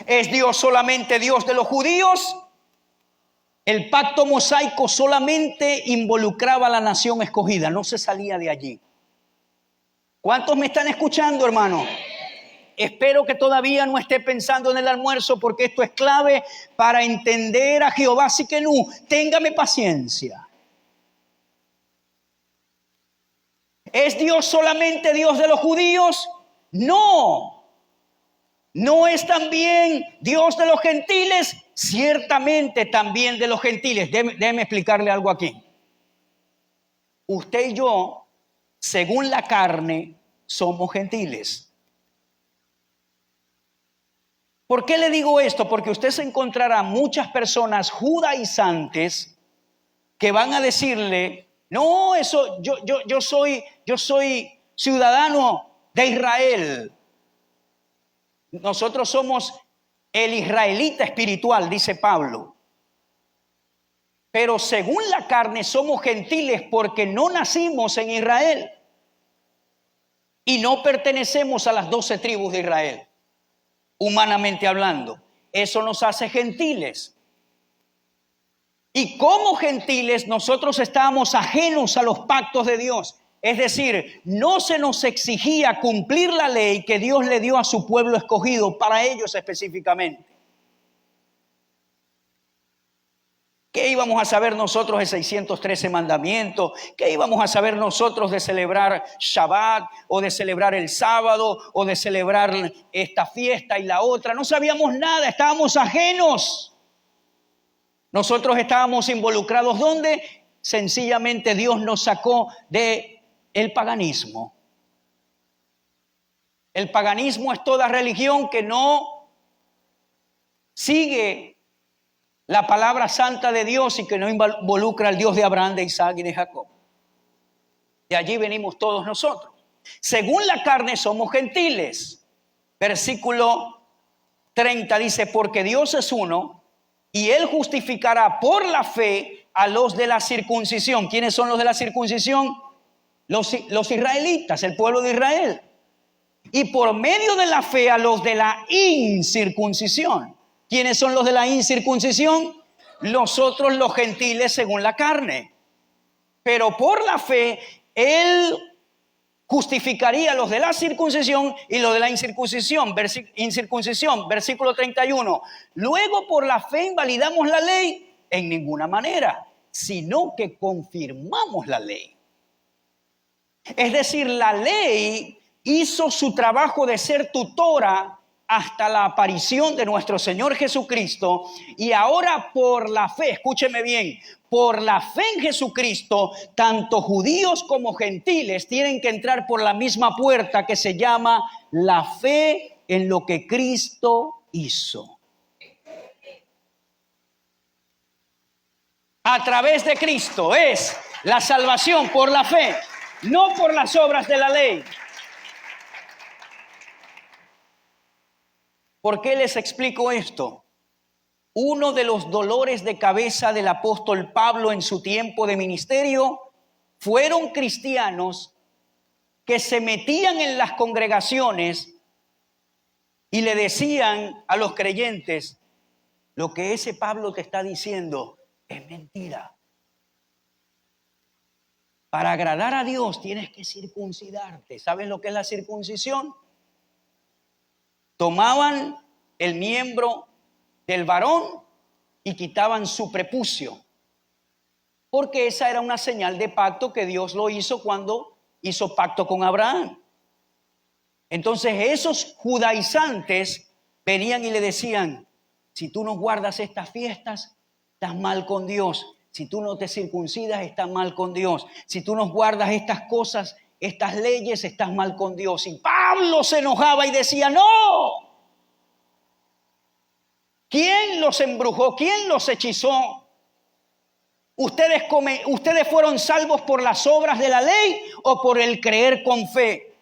¿Es Dios solamente Dios de los judíos? El pacto mosaico solamente involucraba a la nación escogida, no se salía de allí. ¿Cuántos me están escuchando, hermano? Espero que todavía no esté pensando en el almuerzo, porque esto es clave para entender a Jehová Siquenú. Téngame paciencia. ¿Es Dios solamente Dios de los judíos? No. ¿No es también Dios de los gentiles? Ciertamente también de los gentiles. Déjeme explicarle algo aquí. Usted y yo, según la carne, somos gentiles. ¿Por qué le digo esto? Porque usted se encontrará muchas personas judaizantes que van a decirle: no, eso yo soy ciudadano de Israel. Nosotros somos el israelita espiritual, dice Pablo. pero según la carne somos gentiles porque no nacimos en Israel y no pertenecemos a las 12 tribus de Israel, humanamente hablando. Eso nos hace gentiles. Y como gentiles nosotros estábamos ajenos a los pactos de Dios. Es decir, no se nos exigía cumplir la ley que Dios le dio a su pueblo escogido, para ellos específicamente. ¿Qué íbamos a saber nosotros de 613 mandamientos? ¿Qué íbamos a saber nosotros de celebrar Shabbat o de celebrar el sábado o de celebrar esta fiesta y la otra? No sabíamos nada, estábamos ajenos. Nosotros estábamos involucrados. ¿Dónde? Sencillamente Dios nos sacó del paganismo. El paganismo es toda religión que no sigue la palabra santa de Dios y que no involucra al Dios de Abraham, de Isaac y de Jacob. De allí venimos todos nosotros. Según la carne somos gentiles. Versículo 30 dice, porque Dios es uno y Él justificará por la fe a los de la circuncisión. ¿Quiénes son los de la circuncisión? Los israelitas, el pueblo de Israel. Y por medio de la fe a los de la incircuncisión. ¿Quiénes son los de la incircuncisión? Nosotros los gentiles según la carne. Pero por la fe, Él justificaría a los de la circuncisión y los de la incircuncisión. Versículo 31. Luego por la fe invalidamos la ley en ninguna manera, sino que confirmamos la ley. Es decir, la ley hizo su trabajo de ser tutora hasta la aparición de nuestro Señor Jesucristo, y ahora por la fe, escúcheme bien, por la fe en Jesucristo, tanto judíos como gentiles tienen que entrar por la misma puerta que se llama la fe en lo que Cristo hizo. A través de Cristo es la salvación por la fe, no por las obras de la ley. ¿Por qué les explico esto? Uno de los dolores de cabeza del apóstol Pablo en su tiempo de ministerio fueron cristianos que se metían en las congregaciones y le decían a los creyentes, lo que ese Pablo te está diciendo es mentira. Para agradar a Dios tienes que circuncidarte. ¿Sabes lo que es la circuncisión? Tomaban el miembro del varón y quitaban su prepucio, porque esa era una señal de pacto que Dios lo hizo cuando hizo pacto con Abraham. Entonces esos judaizantes venían y le decían, si tú no guardas estas fiestas, estás mal con Dios. Si tú no te circuncidas, estás mal con Dios. Si tú no guardas estas cosas, estas leyes, estás mal con Dios. Y Pablo se enojaba y decía, no. ¿Quién los embrujó? ¿Quién los hechizó? ¿Ustedes fueron salvos por las obras de la ley o por el creer con fe?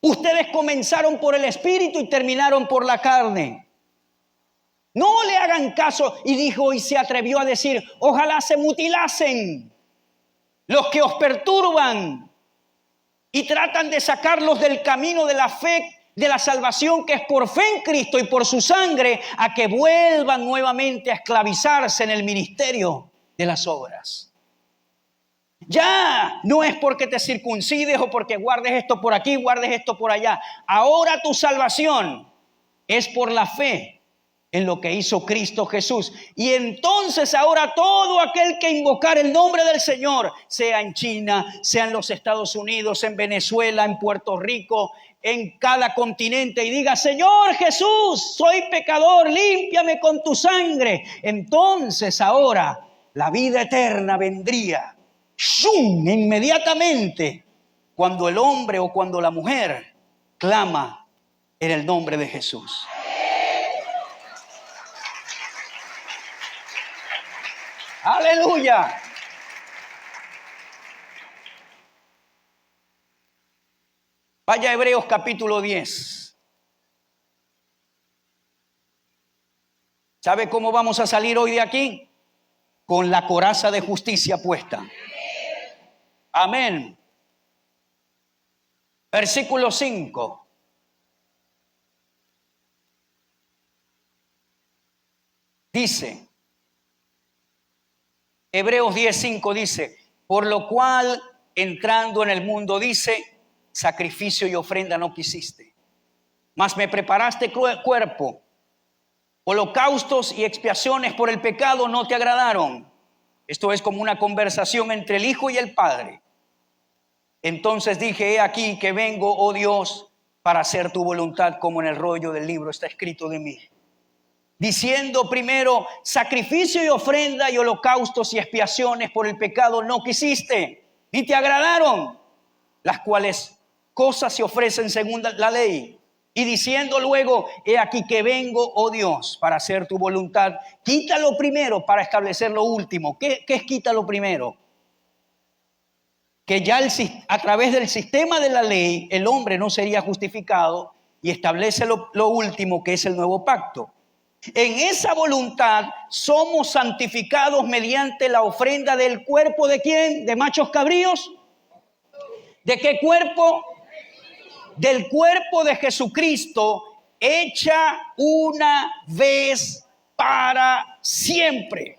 Ustedes comenzaron por el Espíritu y terminaron por la carne. No le hagan caso. Y dijo y se atrevió a decir, ojalá se mutilasen los que os perturban y tratan de sacarlos del camino de la fe, de la salvación que es por fe en Cristo y por su sangre, a que vuelvan nuevamente a esclavizarse en el ministerio de las obras. Ya no es porque te circuncides o porque guardes esto por aquí, guardes esto por allá. Ahora tu salvación es por la fe en lo que hizo Cristo Jesús. Y entonces ahora todo aquel que invocar el nombre del Señor, sea en China, sea en los Estados Unidos, en Venezuela, en Puerto Rico, en cada continente, y diga, Señor Jesús, soy pecador, límpiame con tu sangre. Entonces ahora la vida eterna vendría ¡shum!, inmediatamente cuando el hombre o cuando la mujer clama en el nombre de Jesús. ¡Aleluya! Vaya a Hebreos capítulo 10. ¿Sabe cómo vamos a salir hoy de aquí? con la coraza de justicia puesta. Amén. Versículo 5. Dice, Hebreos 10:5 dice, por lo cual entrando en el mundo dice, sacrificio y ofrenda no quisiste, mas me preparaste cuerpo, holocaustos y expiaciones por el pecado no te agradaron. Esto es como una conversación entre el Hijo y el Padre. Entonces dije, he aquí que vengo, oh Dios, para hacer tu voluntad, como en el rollo del libro está escrito de mí. Diciendo primero, sacrificio y ofrenda y holocaustos y expiaciones por el pecado no quisiste, ni te agradaron, las cuales cosas se ofrecen según la ley. Y diciendo luego, he aquí que vengo, oh Dios, para hacer tu voluntad. Quita lo primero para establecer lo último. ¿Qué es quita lo primero? Que ya a través del sistema de la ley el hombre no sería justificado, y establece lo último, que es el nuevo pacto. En esa voluntad somos santificados mediante la ofrenda del cuerpo ¿de quién? ¿De machos cabríos? ¿De qué cuerpo? Del cuerpo de Jesucristo, hecha una vez para siempre.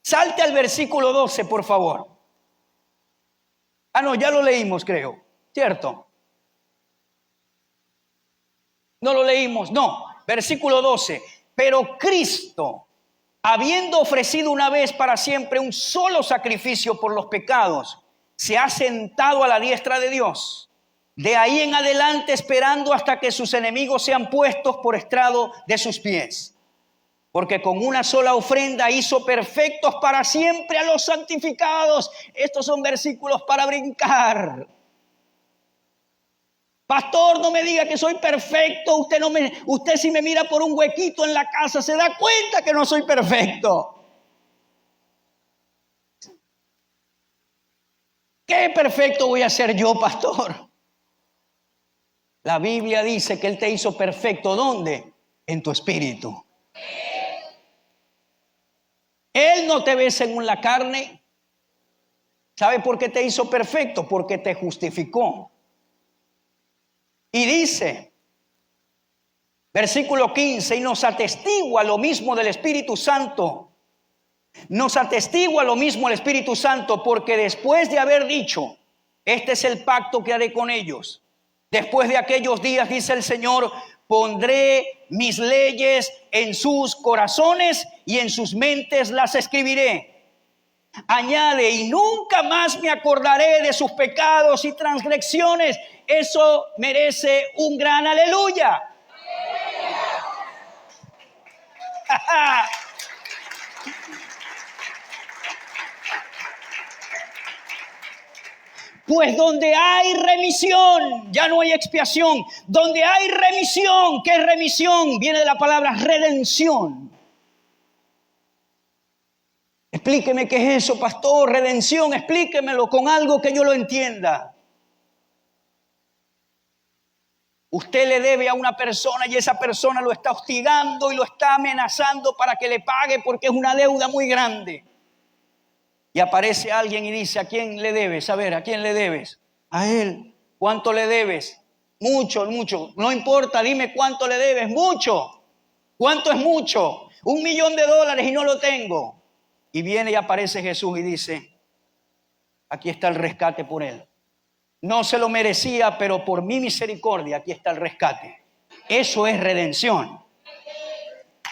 Salte al versículo 12, por favor. No, ya lo leímos, creo. ¿Cierto? No lo leímos, no. Versículo 12. Pero Cristo, habiendo ofrecido una vez para siempre un solo sacrificio por los pecados, se ha sentado a la diestra de Dios. De ahí en adelante esperando hasta que sus enemigos sean puestos por estrado de sus pies. Porque con una sola ofrenda hizo perfectos para siempre a los santificados. Estos son versículos para brincar. Pastor, no me diga que soy perfecto. Usted si me mira por un huequito en la casa se da cuenta que no soy perfecto. ¿Qué perfecto voy a ser yo, pastor? La Biblia dice que Él te hizo perfecto. ¿Dónde? En tu espíritu. Él no te ve según la carne. ¿Sabe por qué te hizo perfecto? Porque te justificó. Y dice, versículo 15, y nos atestigua lo mismo del Espíritu Santo. Nos atestigua lo mismo el Espíritu Santo, porque después de haber dicho, este es el pacto que haré con ellos. Después de aquellos días, dice el Señor, pondré mis leyes en sus corazones y en sus mentes las escribiré. Añade, y nunca más me acordaré de sus pecados y transgresiones. Eso merece un gran aleluya. Pues donde hay remisión, ya no hay expiación. Donde hay remisión, ¿qué es remisión? Viene de la palabra redención. Explíqueme qué es eso, pastor. Redención, explíquemelo con algo que yo lo entienda. Usted le debe a una persona y esa persona lo está hostigando y lo está amenazando para que le pague porque es una deuda muy grande. Y aparece alguien y dice, ¿a quién le debes? A ver, ¿a quién le debes? A él. ¿Cuánto le debes? Mucho, mucho. No importa, dime cuánto le debes. Mucho. ¿Cuánto es mucho? $1.000.000 y no lo tengo. Y viene y aparece Jesús y dice, aquí está el rescate por él. No se lo merecía, pero por mi misericordia, aquí está el rescate. Eso es redención.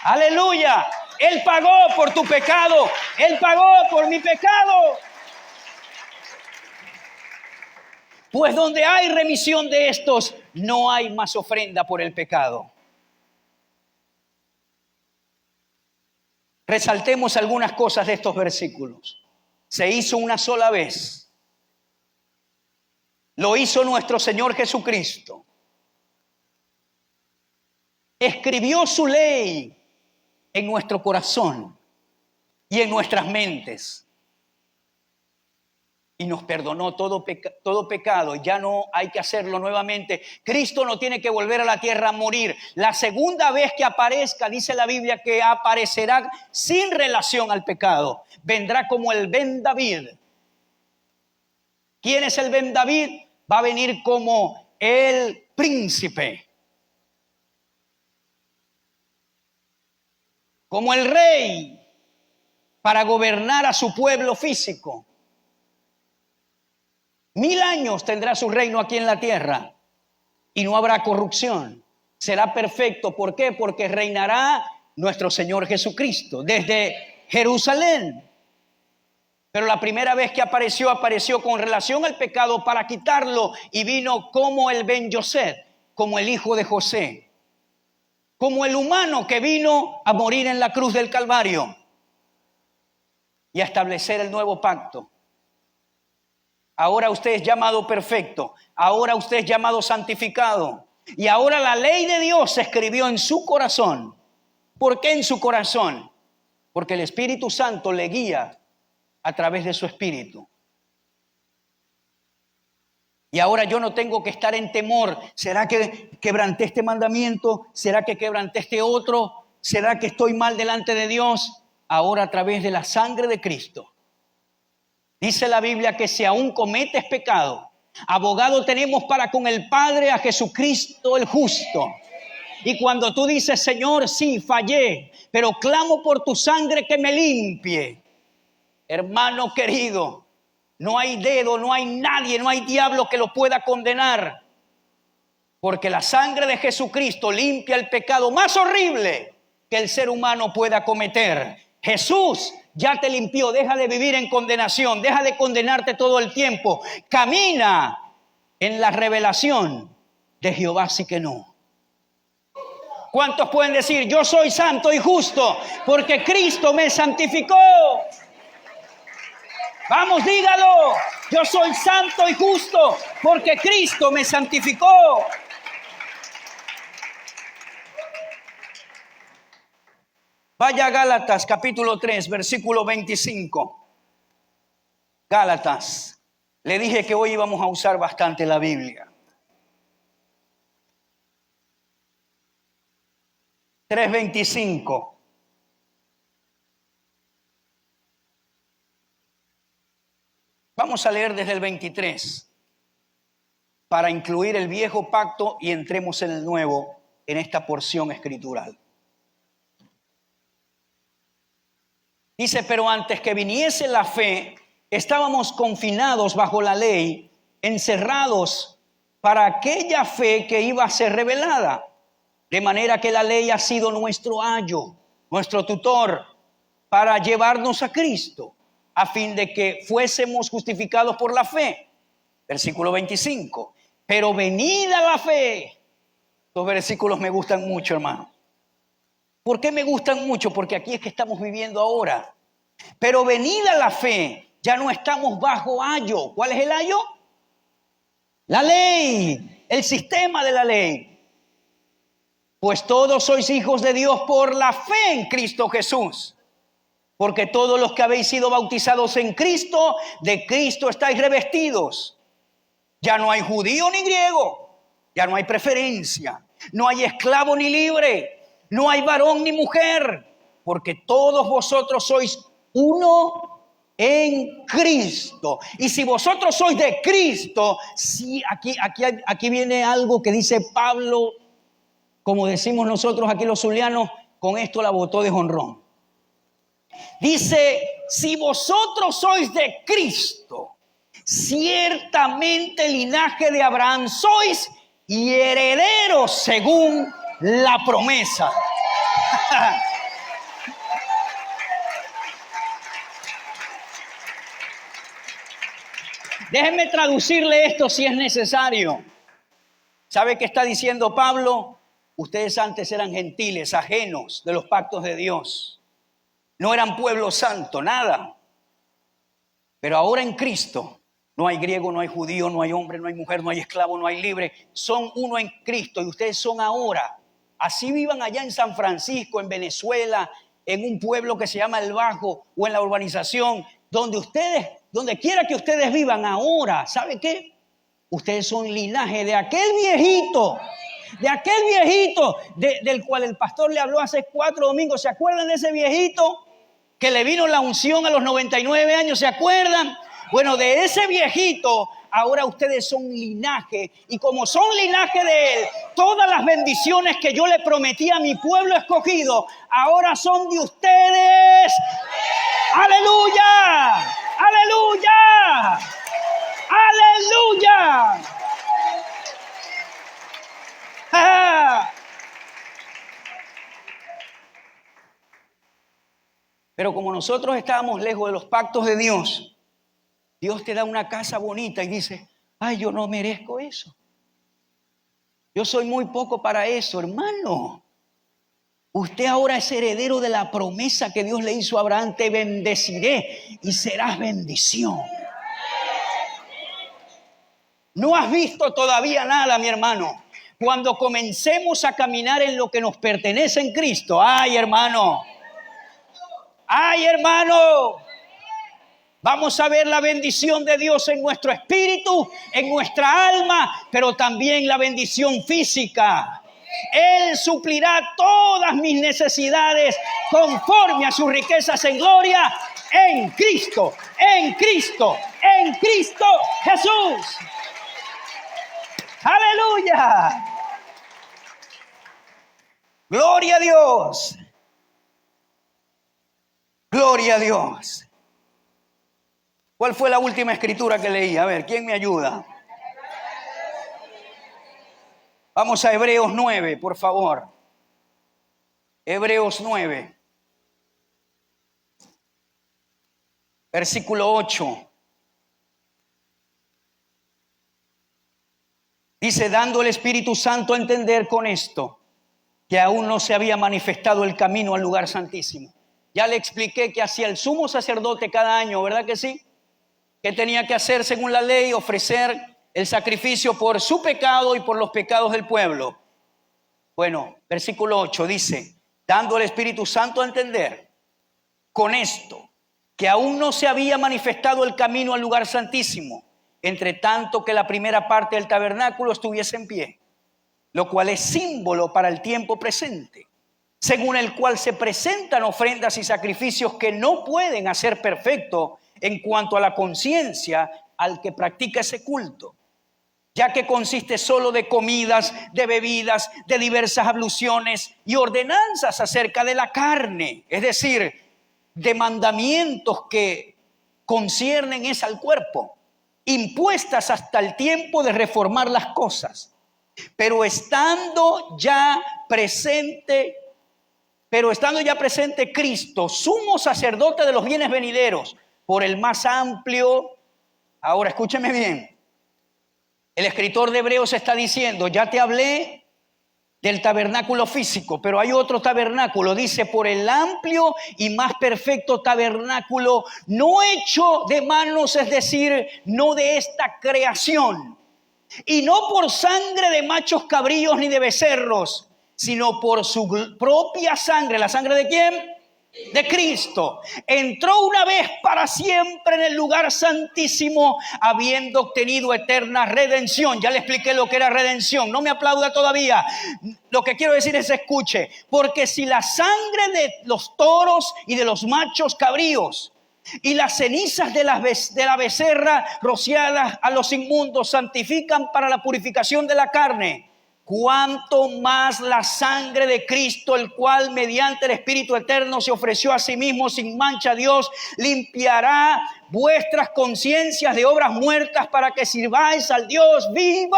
¡Aleluya! Él pagó por tu pecado. Él pagó por mi pecado. Pues donde hay remisión de estos, no hay más ofrenda por el pecado. Resaltemos algunas cosas de estos versículos. Se hizo una sola vez. Lo hizo nuestro Señor Jesucristo. Escribió su ley en nuestro corazón y en nuestras mentes. y nos perdonó todo pecado. Ya no hay que hacerlo nuevamente. Cristo no tiene que volver a la tierra a morir. La segunda vez que aparezca, dice la Biblia, que aparecerá sin relación al pecado. Vendrá como el Ben David. ¿Quién es el Ben David? Va a venir como el príncipe, como el rey, para gobernar a su pueblo físico. 1000 años tendrá su reino aquí en la tierra y no habrá corrupción. Será perfecto. ¿Por qué? Porque reinará nuestro Señor Jesucristo desde Jerusalén. Pero la primera vez que apareció con relación al pecado para quitarlo, y vino como el Ben Yosef, como el hijo de José, como el humano que vino a morir en la cruz del Calvario y a establecer el nuevo pacto. Ahora usted es llamado perfecto, ahora usted es llamado santificado, y ahora la ley de Dios se escribió en su corazón. ¿Por qué en su corazón? Porque el Espíritu Santo le guía a través de su espíritu. Y ahora yo no tengo que estar en temor. ¿Será que quebranté este mandamiento? ¿Será que quebranté este otro? ¿Será que estoy mal delante de Dios? Ahora, a través de la sangre de Cristo, dice la Biblia que si aún cometes pecado, abogado tenemos para con el Padre a Jesucristo el justo. Y cuando tú dices: Señor, sí, fallé, pero clamo por tu sangre que me limpie. Hermano querido, no hay dedo, no hay nadie, no hay diablo que lo pueda condenar. Porque la sangre de Jesucristo limpia el pecado más horrible que el ser humano pueda cometer. Jesús ya te limpió. Deja de vivir en condenación, deja de condenarte todo el tiempo. Camina en la revelación de Jehová Tsidkenu. ¿Cuántos pueden decir: yo soy santo y justo porque Cristo me santificó? Vamos, dígalo. Yo soy santo y justo porque Cristo me santificó. Vaya a Gálatas capítulo 3, versículo 25. Gálatas. Le dije que hoy íbamos a usar bastante la Biblia. 3:25. Vamos a leer desde el 23 para incluir el viejo pacto y entremos en el nuevo en esta porción escritural. Dice: pero antes que viniese la fe, estábamos confinados bajo la ley, encerrados para aquella fe que iba a ser revelada. De manera que la ley ha sido nuestro ayo, nuestro tutor, para llevarnos a Cristo, a fin de que fuésemos justificados por la fe. Versículo 25. Pero venida la fe. Estos versículos me gustan mucho, hermano. ¿Por qué me gustan mucho? Porque aquí es que estamos viviendo ahora. Pero venida la fe, ya no estamos bajo ayo. ¿Cuál es el ayo? La ley, el sistema de la ley. Pues todos sois hijos de Dios por la fe en Cristo Jesús. Porque todos los que habéis sido bautizados en Cristo, de Cristo estáis revestidos. Ya no hay judío ni griego, ya no hay preferencia, no hay esclavo ni libre, no hay varón ni mujer, porque todos vosotros sois uno en Cristo. Y si vosotros sois de Cristo, sí, aquí viene algo que dice Pablo, como decimos nosotros aquí los zulianos, con esto la botó de jonrón. Dice: si vosotros sois de Cristo, ciertamente linaje de Abraham sois y herederos según la promesa. Déjenme traducirle esto si es necesario. ¿Sabe qué está diciendo Pablo? Ustedes antes eran gentiles, ajenos de los pactos de Dios. No eran pueblo santo, nada. Pero ahora en Cristo no hay griego, no hay judío, no hay hombre, no hay mujer, no hay esclavo, no hay libre. Son uno en Cristo y ustedes son ahora. Así vivan allá en San Francisco, en Venezuela, en un pueblo que se llama El Bajo o en la urbanización, donde ustedes donde quiera que ustedes vivan ahora, ¿sabe qué? Ustedes son linaje de aquel viejito, del cual el pastor le habló hace 4 domingos. ¿Se acuerdan de ese viejito que le vino la unción a los 99 años? ¿Se acuerdan? Bueno, de ese viejito, ahora ustedes son linaje. Y como son linaje de él, todas las bendiciones que yo le prometí a mi pueblo escogido, ahora son de ustedes. ¡Aleluya! ¡Aleluya! ¡Aleluya! ¡Ah! Pero como nosotros estábamos lejos de los pactos de Dios, Dios te da una casa bonita y dice, ay, yo no merezco eso. Yo soy muy poco para eso, hermano. Usted ahora es heredero de la promesa que Dios le hizo a Abraham, te bendeciré y serás bendición. No has visto todavía nada, mi hermano. Cuando comencemos a caminar en lo que nos pertenece en Cristo, ¡ay, hermano! ¡Ay, hermano! Vamos a ver la bendición de Dios en nuestro espíritu, en nuestra alma, pero también la bendición física. Él suplirá todas mis necesidades conforme a sus riquezas en gloria en Cristo, en Cristo, en Cristo Jesús. ¡Aleluya! ¡Gloria a Dios! ¡Gloria a Dios! ¿Cuál fue la última escritura que leí? A ver, ¿quién me ayuda? Vamos a Hebreos 9, por favor. Hebreos 9. Versículo 8. Dice, dando el Espíritu Santo a entender con esto, que aún no se había manifestado el camino al lugar santísimo. Ya le expliqué que hacía el sumo sacerdote cada año, ¿verdad que sí? ¿Qué tenía que hacer según la ley? Ofrecer el sacrificio por su pecado y por los pecados del pueblo. Bueno, versículo 8 dice, dando al Espíritu Santo a entender con esto, que aún no se había manifestado el camino al lugar santísimo, entre tanto que la primera parte del tabernáculo estuviese en pie, lo cual es símbolo para el tiempo presente, según el cual se presentan ofrendas y sacrificios que no pueden hacer perfecto en cuanto a la conciencia al que practica ese culto, ya que consiste solo de comidas, de bebidas, de diversas abluciones y ordenanzas acerca de la carne, es decir, de mandamientos que conciernen es al cuerpo, impuestas hasta el tiempo de reformar las cosas, pero estando ya presente Cristo, sumo sacerdote de los bienes venideros, por el más amplio. Ahora escúcheme bien, el escritor de Hebreos está diciendo, ya te hablé del tabernáculo físico, pero hay otro tabernáculo, dice, por el amplio y más perfecto tabernáculo, no hecho de manos, es decir, no de esta creación, y no por sangre de machos cabríos ni de becerros, sino por su propia sangre. ¿La sangre de quién? De Cristo. Entró una vez para siempre en el lugar santísimo, habiendo obtenido eterna redención. Ya le expliqué lo que era redención. No me aplauda todavía. Lo que quiero decir es, escuche, porque si la sangre de los toros y de los machos cabríos y las cenizas de la becerra rociadas a los inmundos santifican para la purificación de la carne, cuánto más la sangre de Cristo, el cual mediante el Espíritu Eterno se ofreció a sí mismo sin mancha a Dios, limpiará vuestras conciencias de obras muertas para que sirváis al Dios vivo.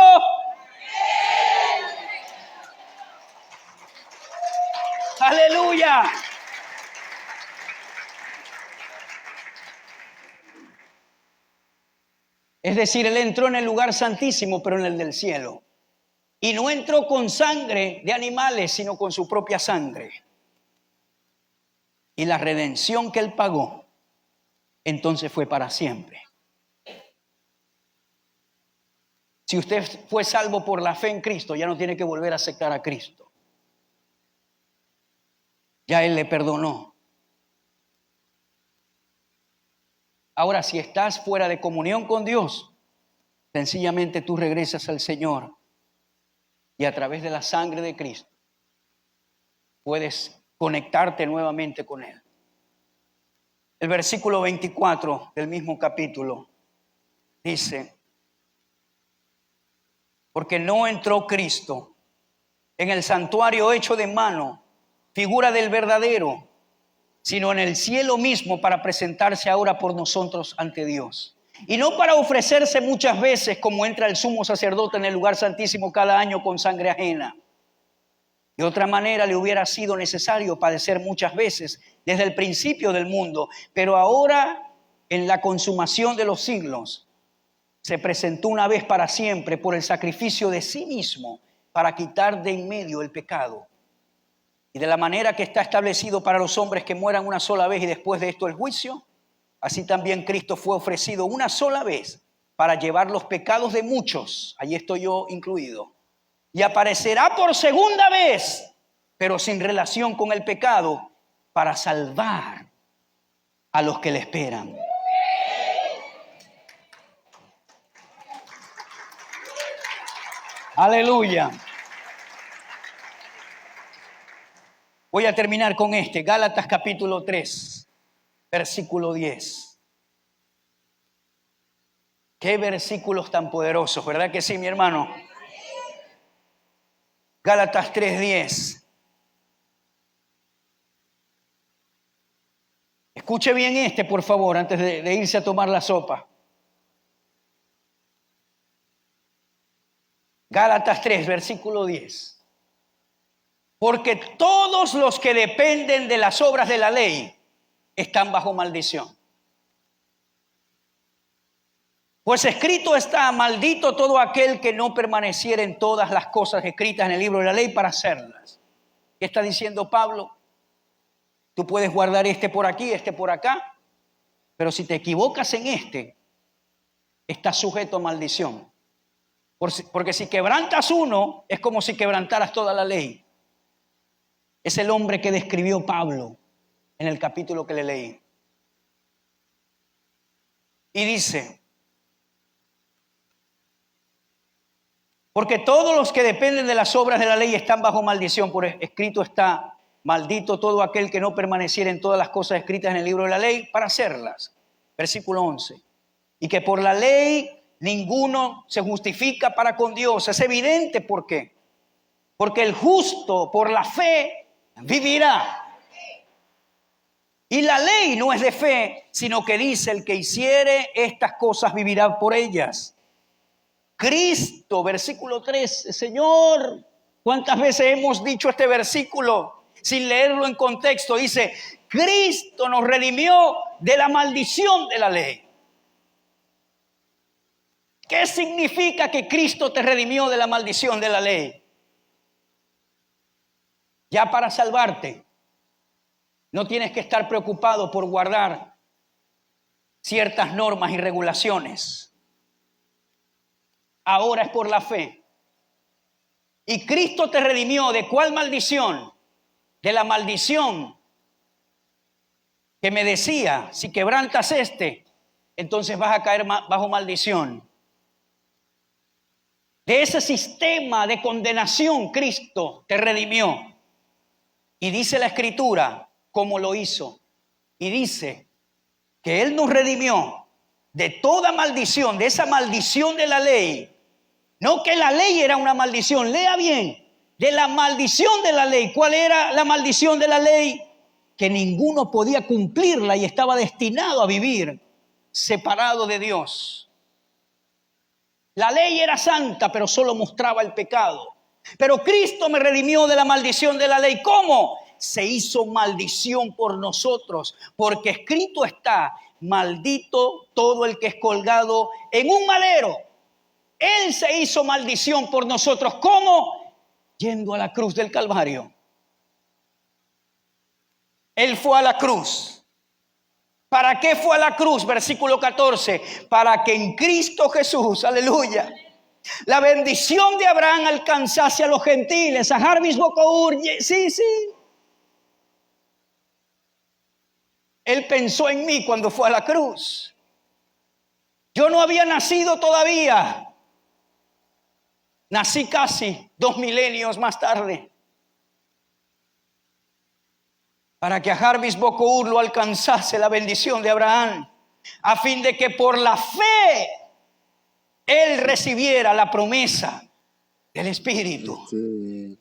¡Aleluya! Es decir, Él entró en el lugar santísimo, pero en el del cielo. Y no entró con sangre de animales, sino con su propia sangre. Y la redención que Él pagó, entonces fue para siempre. Si usted fue salvo por la fe en Cristo, ya no tiene que volver a aceptar a Cristo. Ya Él le perdonó. Ahora, si estás fuera de comunión con Dios, sencillamente tú regresas al Señor y a través de la sangre de Cristo puedes conectarte nuevamente con Él. El versículo 24 del mismo capítulo dice: porque no entró Cristo en el santuario hecho de mano, figura del verdadero, sino en el cielo mismo, para presentarse ahora por nosotros ante Dios. Y no para ofrecerse muchas veces, como entra el sumo sacerdote en el lugar santísimo cada año con sangre ajena. De otra manera le hubiera sido necesario padecer muchas veces desde el principio del mundo, pero ahora, en la consumación de los siglos, se presentó una vez para siempre por el sacrificio de sí mismo para quitar de en medio el pecado. Y de la manera que está establecido para los hombres que mueran una sola vez y después de esto el juicio, así también Cristo fue ofrecido una sola vez para llevar los pecados de muchos, allí estoy yo incluido, y aparecerá por segunda vez, pero sin relación con el pecado, para salvar a los que le esperan. Aleluya. Voy a terminar con Gálatas capítulo 3, versículo 10. Qué versículos tan poderosos, ¿verdad que sí, mi hermano? Gálatas 3:10. Escuche bien por favor, antes de irse a tomar la sopa. Gálatas 3, versículo 10. Porque todos los que dependen de las obras de la ley están bajo maldición. Pues escrito está: maldito todo aquel que no permaneciera en todas las cosas escritas en el libro de la ley para hacerlas. ¿Qué está diciendo Pablo? Tú puedes guardar por aquí, por acá, pero si te equivocas en estás sujeto a maldición. Porque si quebrantas uno, es como si quebrantaras toda la ley. Es el hombre que describió Pablo en el capítulo que le leí. Y dice: porque todos los que dependen de las obras de la ley están bajo maldición. Por escrito está: maldito todo aquel que no permaneciera en todas las cosas escritas en el libro de la ley para hacerlas. Versículo 11. Y que por la ley ninguno se justifica para con Dios. Es evidente. ¿Por qué? Porque el justo por la fe vivirá. Y la ley no es de fe, sino que dice: el que hiciere estas cosas vivirá por ellas. Cristo, versículo 13. Señor, ¿cuántas veces hemos dicho este versículo sin leerlo en contexto? Dice: Cristo nos redimió de la maldición de la ley. ¿Qué significa que Cristo te redimió de la maldición de la ley? Ya para salvarte, no tienes que estar preocupado por guardar ciertas normas y regulaciones. Ahora es por la fe. Y Cristo te redimió ¿de cuál maldición? De la maldición que me decía: si quebrantas entonces vas a caer bajo maldición. De ese sistema de condenación Cristo te redimió. Y dice la Escritura cómo lo hizo. Y dice que Él nos redimió de toda maldición, de esa maldición de la ley. No que la ley era una maldición, lea bien, de la maldición de la ley. ¿Cuál era la maldición de la ley? Que ninguno podía cumplirla y estaba destinado a vivir separado de Dios. La ley era santa, pero solo mostraba el pecado. Pero Cristo me redimió de la maldición de la ley. ¿Cómo? Se hizo maldición por nosotros, porque escrito está: maldito todo el que es colgado en un madero. Él se hizo maldición por nosotros. ¿Cómo? Yendo a la cruz del Calvario. Él fue a la cruz. ¿Para qué fue a la cruz? Versículo 14. Para que en Cristo Jesús, aleluya, la bendición de Abraham alcanzase a los gentiles, a Jarvis Bocour. Sí. Él pensó en mí cuando fue a la cruz. Yo no había nacido todavía. Nací casi 2 milenios más tarde. Para que a Jarvis Bocour lo alcanzase la bendición de Abraham, a fin de que por la fe él recibiera la promesa del Espíritu. Sí.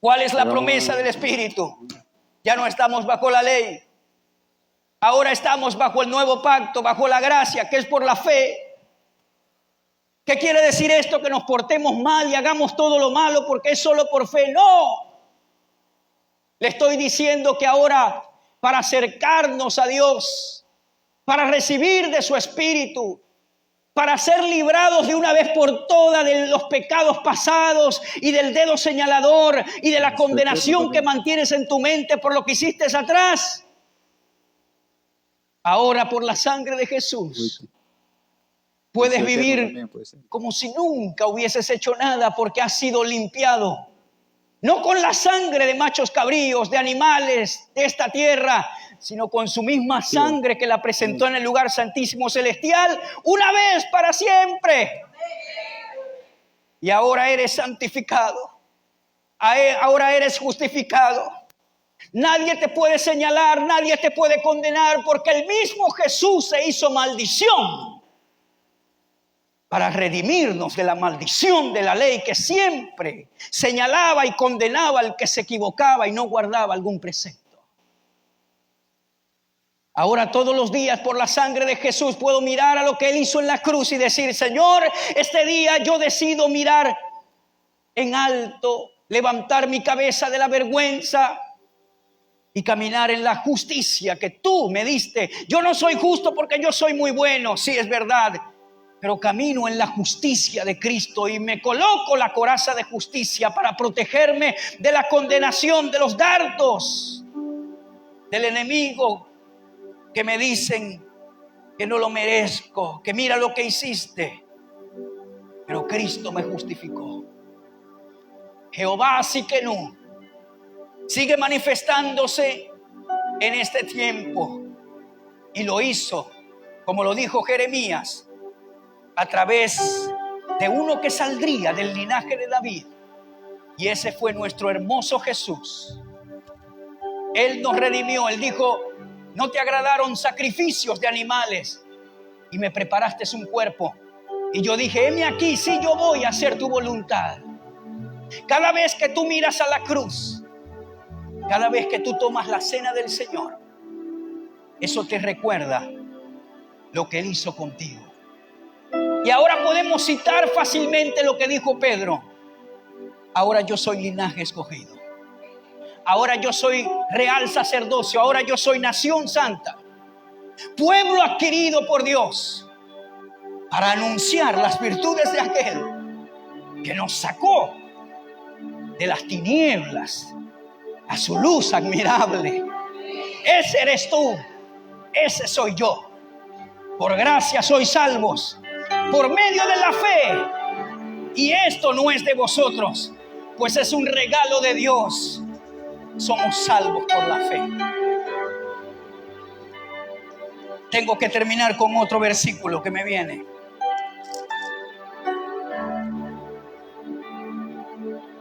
¿Cuál es la promesa del Espíritu? Ya no estamos bajo la ley. Ahora estamos bajo el nuevo pacto, bajo la gracia, que es por la fe. ¿Qué quiere decir esto? Que nos portemos mal y hagamos todo lo malo porque es solo por fe. No. Le estoy diciendo que ahora, para acercarnos a Dios, para recibir de su Espíritu, para ser librados de una vez por todas de los pecados pasados y del dedo señalador y de la condenación que mantienes en tu mente por lo que hiciste atrás, ahora por la sangre de Jesús puedes vivir como si nunca hubieses hecho nada, porque has sido limpiado. No con la sangre de machos cabríos, de animales de esta tierra, sino con su misma sangre que la presentó en el lugar santísimo celestial, una vez para siempre. Y ahora eres santificado. Ahora eres justificado. Nadie te puede señalar, nadie te puede condenar, porque el mismo Jesús se hizo maldición para redimirnos de la maldición de la ley que siempre señalaba y condenaba al que se equivocaba y no guardaba algún precepto. Ahora todos los días por la sangre de Jesús puedo mirar a lo que Él hizo en la cruz y decir: Señor, este día yo decido mirar en alto, levantar mi cabeza de la vergüenza y caminar en la justicia que tú me diste. Yo no soy justo porque yo soy muy bueno, sí es verdad, pero camino en la justicia de Cristo y me coloco la coraza de justicia para protegerme de la condenación, de los dardos del enemigo que me dicen que no lo merezco, que mira lo que hiciste. Pero Cristo me justificó. Jehová Tsidkenu sigue manifestándose en este tiempo, y lo hizo, como lo dijo Jeremías, a través de uno que saldría del linaje de David, y ese fue nuestro hermoso Jesús. Él nos redimió. Él dijo: no te agradaron sacrificios de animales y me preparaste un cuerpo. Y yo dije: heme aquí, sí, yo voy a hacer tu voluntad. Cada vez que tú miras a la cruz, cada vez que tú tomas la cena del Señor, eso te recuerda lo que Él hizo contigo. Y ahora podemos citar fácilmente lo que dijo Pedro: ahora yo soy linaje escogido, ahora yo soy real sacerdocio, ahora yo soy nación santa, pueblo adquirido por Dios, para anunciar las virtudes de aquel que nos sacó de las tinieblas a su luz admirable. Ese eres tú, ese soy yo. Por gracia sois salvos por medio de la fe, y esto no es de vosotros, pues es un regalo de Dios. Somos salvos por la fe. Tengo que terminar con otro versículo que me viene.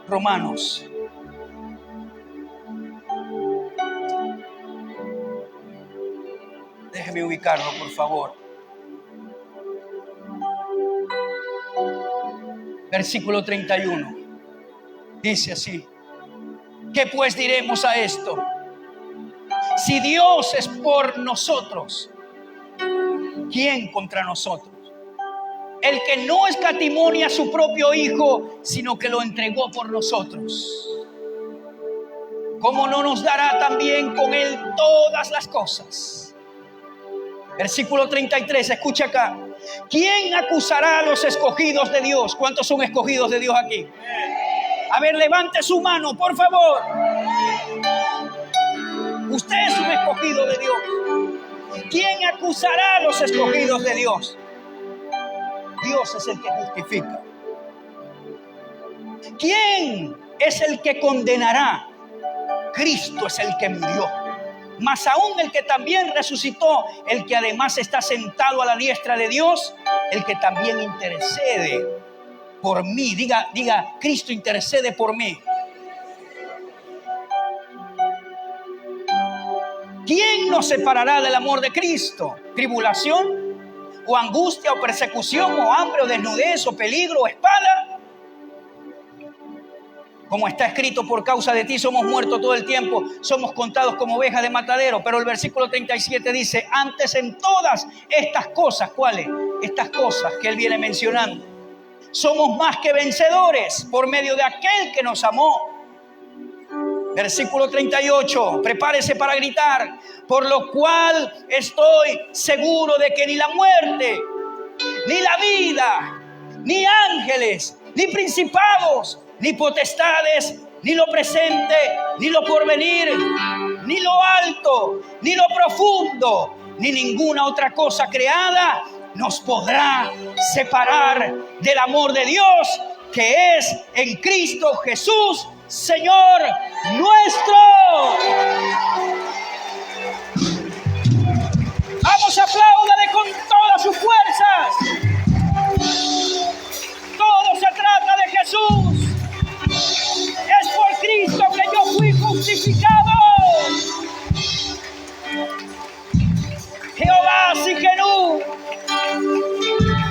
Romanos. Déjeme ubicarlo, por favor. Versículo 31. Dice así: ¿qué pues diremos a esto? Si Dios es por nosotros, ¿quién contra nosotros? El que no escatimó a su propio Hijo, sino que lo entregó por nosotros, ¿cómo no nos dará también con Él todas las cosas? Versículo 33, escucha acá. ¿Quién acusará a los escogidos de Dios? ¿Cuántos son escogidos de Dios aquí? A ver, levante su mano, por favor. Usted es un escogido de Dios. ¿Quién acusará a los escogidos de Dios? Dios es el que justifica. ¿Quién es el que condenará? Cristo es el que murió. Mas aún el que también resucitó, el que además está sentado a la diestra de Dios, el que también intercede por mí. Diga, Cristo intercede por mí. ¿Quién nos separará del amor de Cristo? ¿Tribulación? ¿O angustia? ¿O persecución? ¿O hambre? ¿O desnudez? ¿O peligro? ¿O espada? Como está escrito, por causa de ti somos muertos todo el tiempo, somos contados como ovejas de matadero. Pero el versículo 37 dice, antes en todas estas cosas, ¿cuáles? Estas cosas que él viene mencionando, somos más que vencedores por medio de aquel que nos amó. Versículo 38, prepárese para gritar, por lo cual estoy seguro de que ni la muerte, ni la vida, ni ángeles, ni principados, ni potestades, ni lo presente, ni lo porvenir, ni lo alto, ni lo profundo, ni ninguna otra cosa creada nos podrá separar del amor de Dios que es en Cristo Jesús, Señor nuestro. Vamos, apláudale con todas sus fuerzas. Todo se trata de Jesús. Es por Cristo que yo fui justificado. Jehová Siquenú,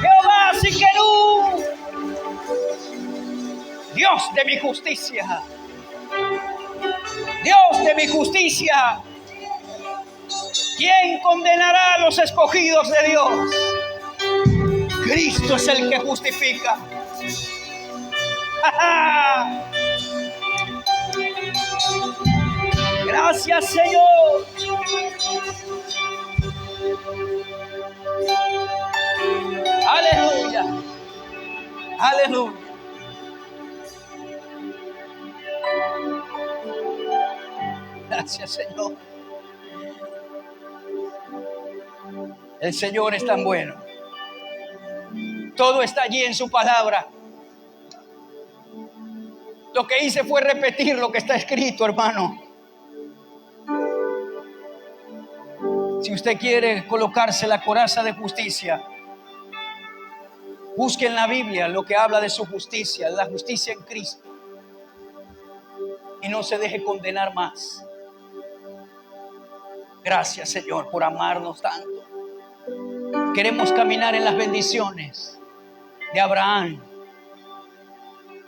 Jehová Siquenú, Dios de mi justicia, Dios de mi justicia. ¿Quién condenará a los escogidos de Dios? Cristo es el que justifica. Gracias, Señor. Aleluya. Aleluya. Gracias, Señor. El Señor es tan bueno. Todo está allí en su palabra. Lo que hice fue repetir lo que está escrito, hermano. Si usted quiere colocarse la coraza de justicia, busque en la Biblia lo que habla de su justicia, la justicia en Cristo. Y no se deje condenar más. Gracias, Señor, por amarnos tanto. Queremos caminar en las bendiciones de Abraham.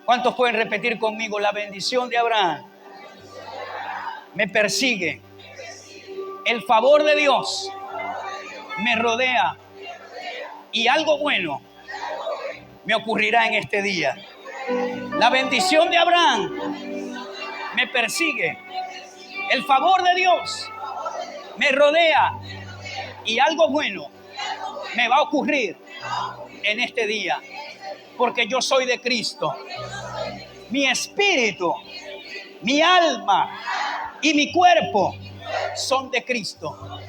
¿Cuántos pueden repetir conmigo? La bendición de Abraham me persigue. El favor de Dios me rodea. Y algo bueno me ocurrirá en este día. La bendición de Abraham me persigue. El favor de Dios me rodea. Y algo bueno me va a ocurrir en este día. Porque yo soy de Cristo. Mi espíritu, mi alma y mi cuerpo son de Cristo,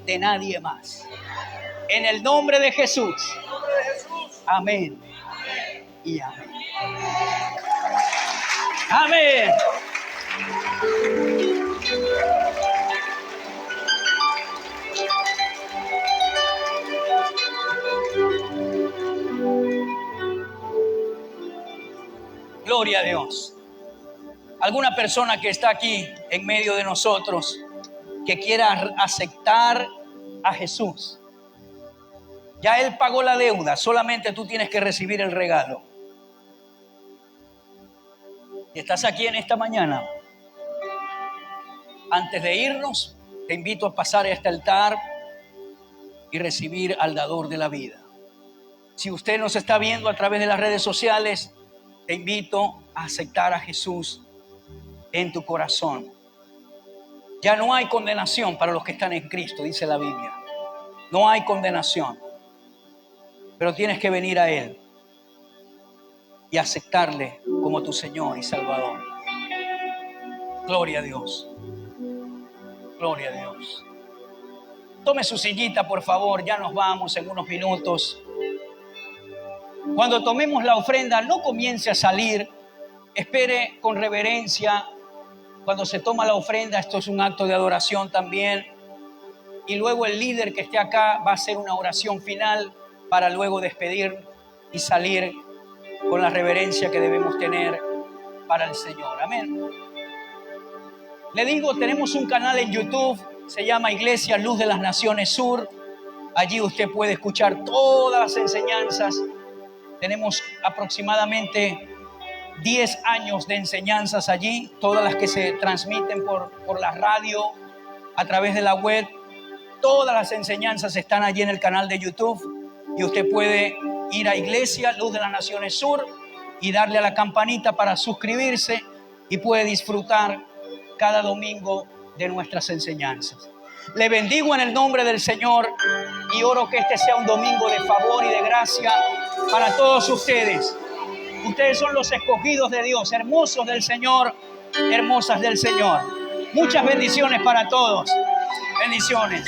de nadie más. En el nombre de Jesús. Amén. Y amén. Amén. Gloria a Dios. Alguna persona que está aquí en medio de nosotros que quiera aceptar a Jesús. Ya Él pagó la deuda, solamente tú tienes que recibir el regalo. Y estás aquí en esta mañana. Antes de irnos, te invito a pasar a este altar y recibir al dador de la vida. Si usted nos está viendo a través de las redes sociales, te invito a aceptar a Jesús en tu corazón. Ya no hay condenación para los que están en Cristo, dice la Biblia. No hay condenación. Pero tienes que venir a Él y aceptarle como tu Señor y Salvador. Gloria a Dios. Gloria a Dios. Tome su sillita, por favor. Ya nos vamos en unos minutos. Cuando tomemos la ofrenda, no comience a salir. Espere con reverencia Cuando se toma la ofrenda, esto es un acto de adoración también. Y luego el líder que esté acá va a hacer una oración final para luego despedir y salir con la reverencia que debemos tener para el Señor. Amén. Le digo, tenemos un canal en YouTube, se llama Iglesia Luz de las Naciones Sur. Allí usted puede escuchar todas las enseñanzas. Tenemos aproximadamente 10 años de enseñanzas allí, todas las que se transmiten por la radio, a través de la web. Todas las enseñanzas están allí en el canal de YouTube y usted puede ir a Iglesia Luz de las Naciones Sur y darle a la campanita para suscribirse y puede disfrutar cada domingo de nuestras enseñanzas. Le bendigo en el nombre del Señor y oro que este sea un domingo de favor y de gracia para todos ustedes. Ustedes son los escogidos de Dios, hermosos del Señor, hermosas del Señor. Muchas bendiciones para todos. Bendiciones.